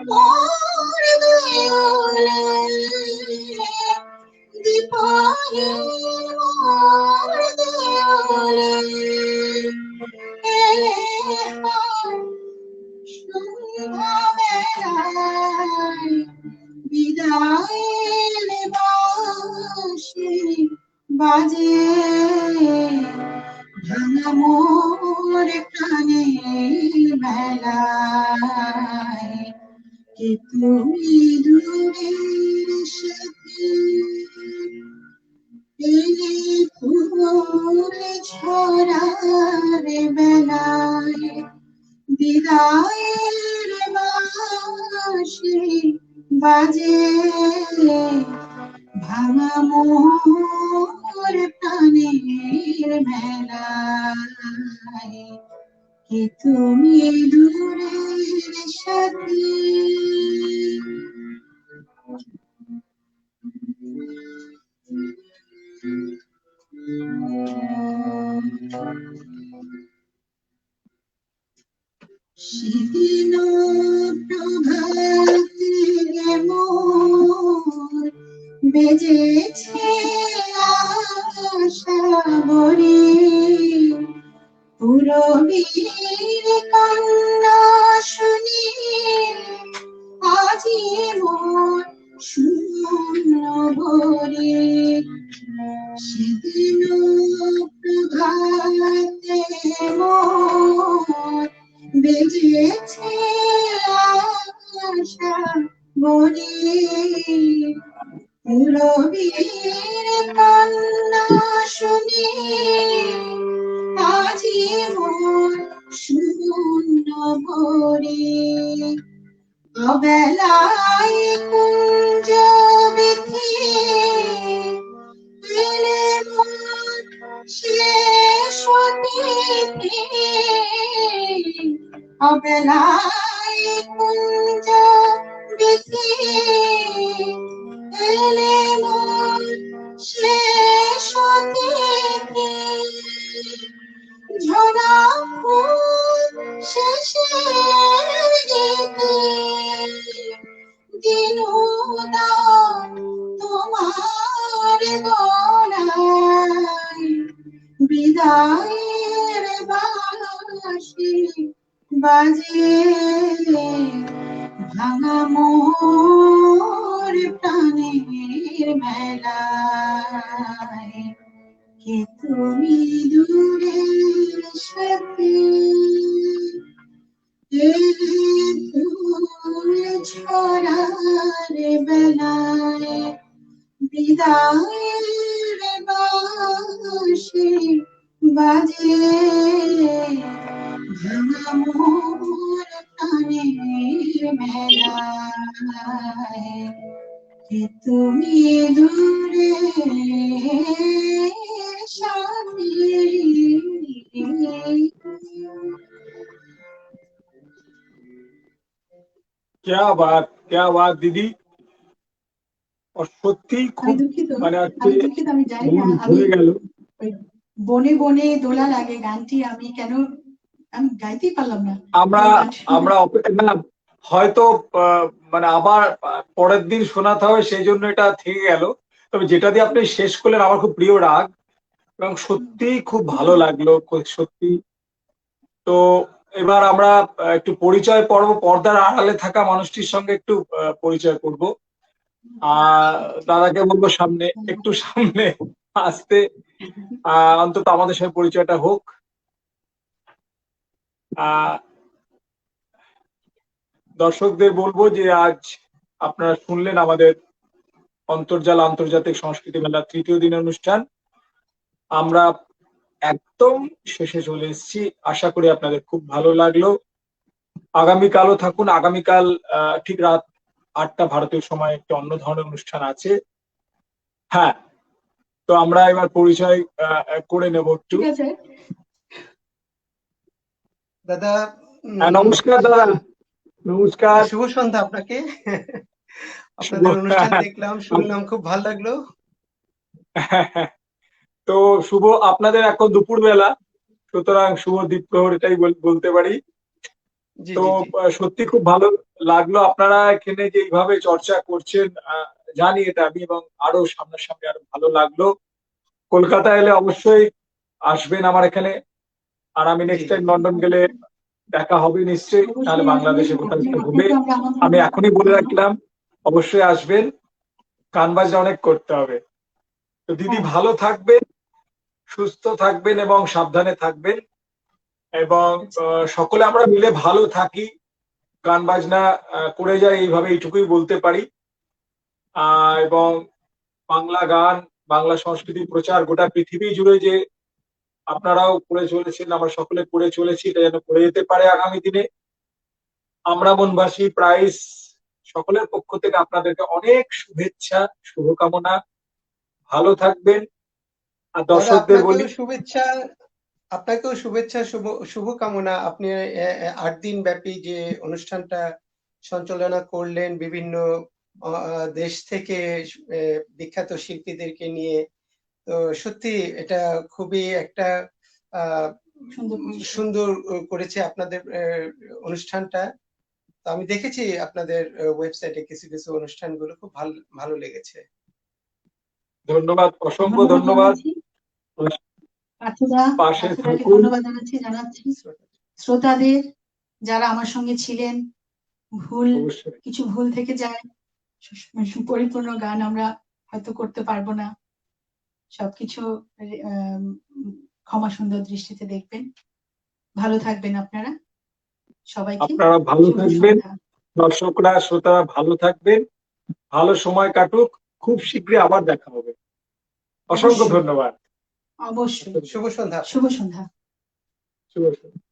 মোর দেওয়ালে দীপহীন মোর দেওয়ালে এলে সন্ধ্যা বেলায় বিদায়ের বাঁশি বাজে ভাঙা মোর প্রাণের বেলায় কে তুমি দূরের সাথে এলে ফুল ঝরার বেলায় বিদায়ের বাঁশি বাজে ভাঙা মোর প্রাণের মেলায় কি তুমি দূরের সাথী সেদিন প্রভাতে মোর বেজেছে আশা ভরে পুরবীর কান্না শুনি আজি মোর শূন্য ভরে সেদিন প্রভাতে মোর বেজেছে আশা ভরে পুরবীর কান্না শুনি আজি মোর শূন্য ভরে অবেলায় কুঞ্জ বিধি এলে মোর শেষ অতিথি অবেলায় কুঞ্জ বিধি এলে মোর শেষ অতিথি ঝরা ফুল শেষের গীতে দিনুদান তোমার গলায় বিদায়ের বাঁশি বাজে ভাঙা মোর প্রাণের মেলায় কে তুমি দূরের সাথে এলে ফুল ঝরার বেলায় বিদায়ের বাঁশি বাজে ভাঙা মোর প্রাণের মেলায় কে তুমি দূরে সাথী क्या बात দিদি। আর সত্যি আমি খুব দুঃখিত মানে আজকে আমি জানি না মন আমি ভরে গেল। ওই বনে বনে দোলা লাগে গানটি আমি কেন আমি গাইতেই পারলাম না আমরা এই গান শুনে। আমরা না হয়তো মানে আবার পরের দিন শোনাতে হবে সেই জন্য এটা থেকে গেল। তবে যেটা দিয়ে আপনি শেষ করলেন আমার খুব প্রিয় রাগ এবং সত্যি খুব ভালো লাগলো সত্যি। তো এবার আমরা একটু পরিচয় পর্ব, পর্দার আড়ালে থাকা মানুষটির সঙ্গে একটু পরিচয় করব। দাদাকে বলবো সামনে একটু সামনে আসতে, অন্তত আমাদের সাথে পরিচয়টা হোক। দর্শকদের বলবো যে আজ আপনারা শুনলেন আমাদের অন্তর্জাল আন্তর্জাতিক সংস্কৃতি মেলার তৃতীয় দিনের অনুষ্ঠান। আমরা একদম শেষে চলে এসেছি, আশা করি আপনাদের খুব ভালো লাগলো। আগামীকালও থাকুন। আগামীকাল ঠিক রাত 8টা ভারতীয় সময় একটা অন্য ধরনের অনুষ্ঠান আছে। হ্যাঁ, তো আমরা এবার পরিচয় করে নেব একটু। ঠিক আছে দাদা। নমস্কার দাদা। নমস্কার, শুভ সন্ধ্যা আপনাকে। আপনাদের অনুষ্ঠান দেখলাম, শুনলাম, খুব ভালো লাগলো। তো শুভ আপনাদের এখন দুপুরবেলা, সুতরাং শুভ দ্বীপ্রহর এটাই বলতে পারি। জি তো জি জি সত্যি খুব ভালো লাগলো আপনারা এখানে যে এইভাবে চর্চা করছেন, জানি এটা আমি, এবং আরো সামনাসামনি আরো ভালো লাগলো। কলকাতা এলে অবশ্যই আসবেন আমার এখানে, আর আমি জি নেক্সট জি টাইম লন্ডন গেলে দেখা হবে নিশ্চয়ই, তাহলে অবশ্যই আসবেন, বাংলাদেশে কোথাও একটা হবে। আপনাকে আমরা আমন্ত্রণ আমি এখনই বলে জানাবো। রাখলাম, অবশ্যই আসবেন, গান বাজনা অনেক করতে হবে। তো দিদি হ্যাঁ, ভালো থাকবেন, সুস্থ থাকবেন এবং সাবধানে থাকবেন, এবং সকলে আমরা মিলে ভালো থাকি, গান বাজনা করে যাই, এইভাবে এইটুকুই বলতে পারি। এবং বাংলা গান, বাংলা সংস্কৃতি প্রচার গোটা পৃথিবী জুড়ে যে আপনারাও করে চলেছেন, আমরা সকলে করে চলেছি, এটা যেন করে যেতে পারে আগামী দিনে। আমরা মনবাসী প্রাইস সকলের পক্ষ থেকে আপনাদেরকে অনেক শুভেচ্ছা, শুভকামনা। ভালো থাকবেন। আর দাদা দর্শকদের বলি, আপনাকেও শুভেচ্ছা, শুভকামনা। আপনি 8 দিন ব্যাপী যে অনুষ্ঠানটা সঞ্চালনা করলেন বিভিন্ন দেশ থেকে বিখ্যাত শিল্পীদেরকে নিয়ে, তো সত্যি এটা খুবই একটা আহ, সুন্দর করেছে আপনাদের অনুষ্ঠানটা। তো আমি দেখেছি আপনাদের ওয়েবসাইটে কিছু কিছু অনুষ্ঠানগুলো খুব ভালো ভালো লেগেছে। ধন্যবাদ, অসংখ্য ধন্যবাদ ধন্যবাদ। জানাচ্ছি পার্থদাকে, পাশে থাকুন। ধন্যবাদ জানাচ্ছি শ্রোতাদের যারা আমার সঙ্গে ছিলেন। অবশ্যই কিছু ভুল থেকে যায়, পরিপূর্ণ গান আমরা হয়তো করতে পারবো না, সবকিছু আম, ক্ষমা সুন্দর দৃষ্টিতে দেখবেন। ভালো থাকবেন আপনারা, সবাইকে আপনারা ভালো শুভ থাকবেন, সন্ধ্যা। দর্শকরা শ্রোতারা ভালো থাকবেন, ভালো সময় কাটুক, খুব শীঘ্রই আবার দেখা হবে। অসংখ্য অবশ্যই, ধন্যবাদ। অবশ্যই। শুভ সন্ধ্যা। শুভ সন্ধ্যা। শুভ সন্ধ্যা।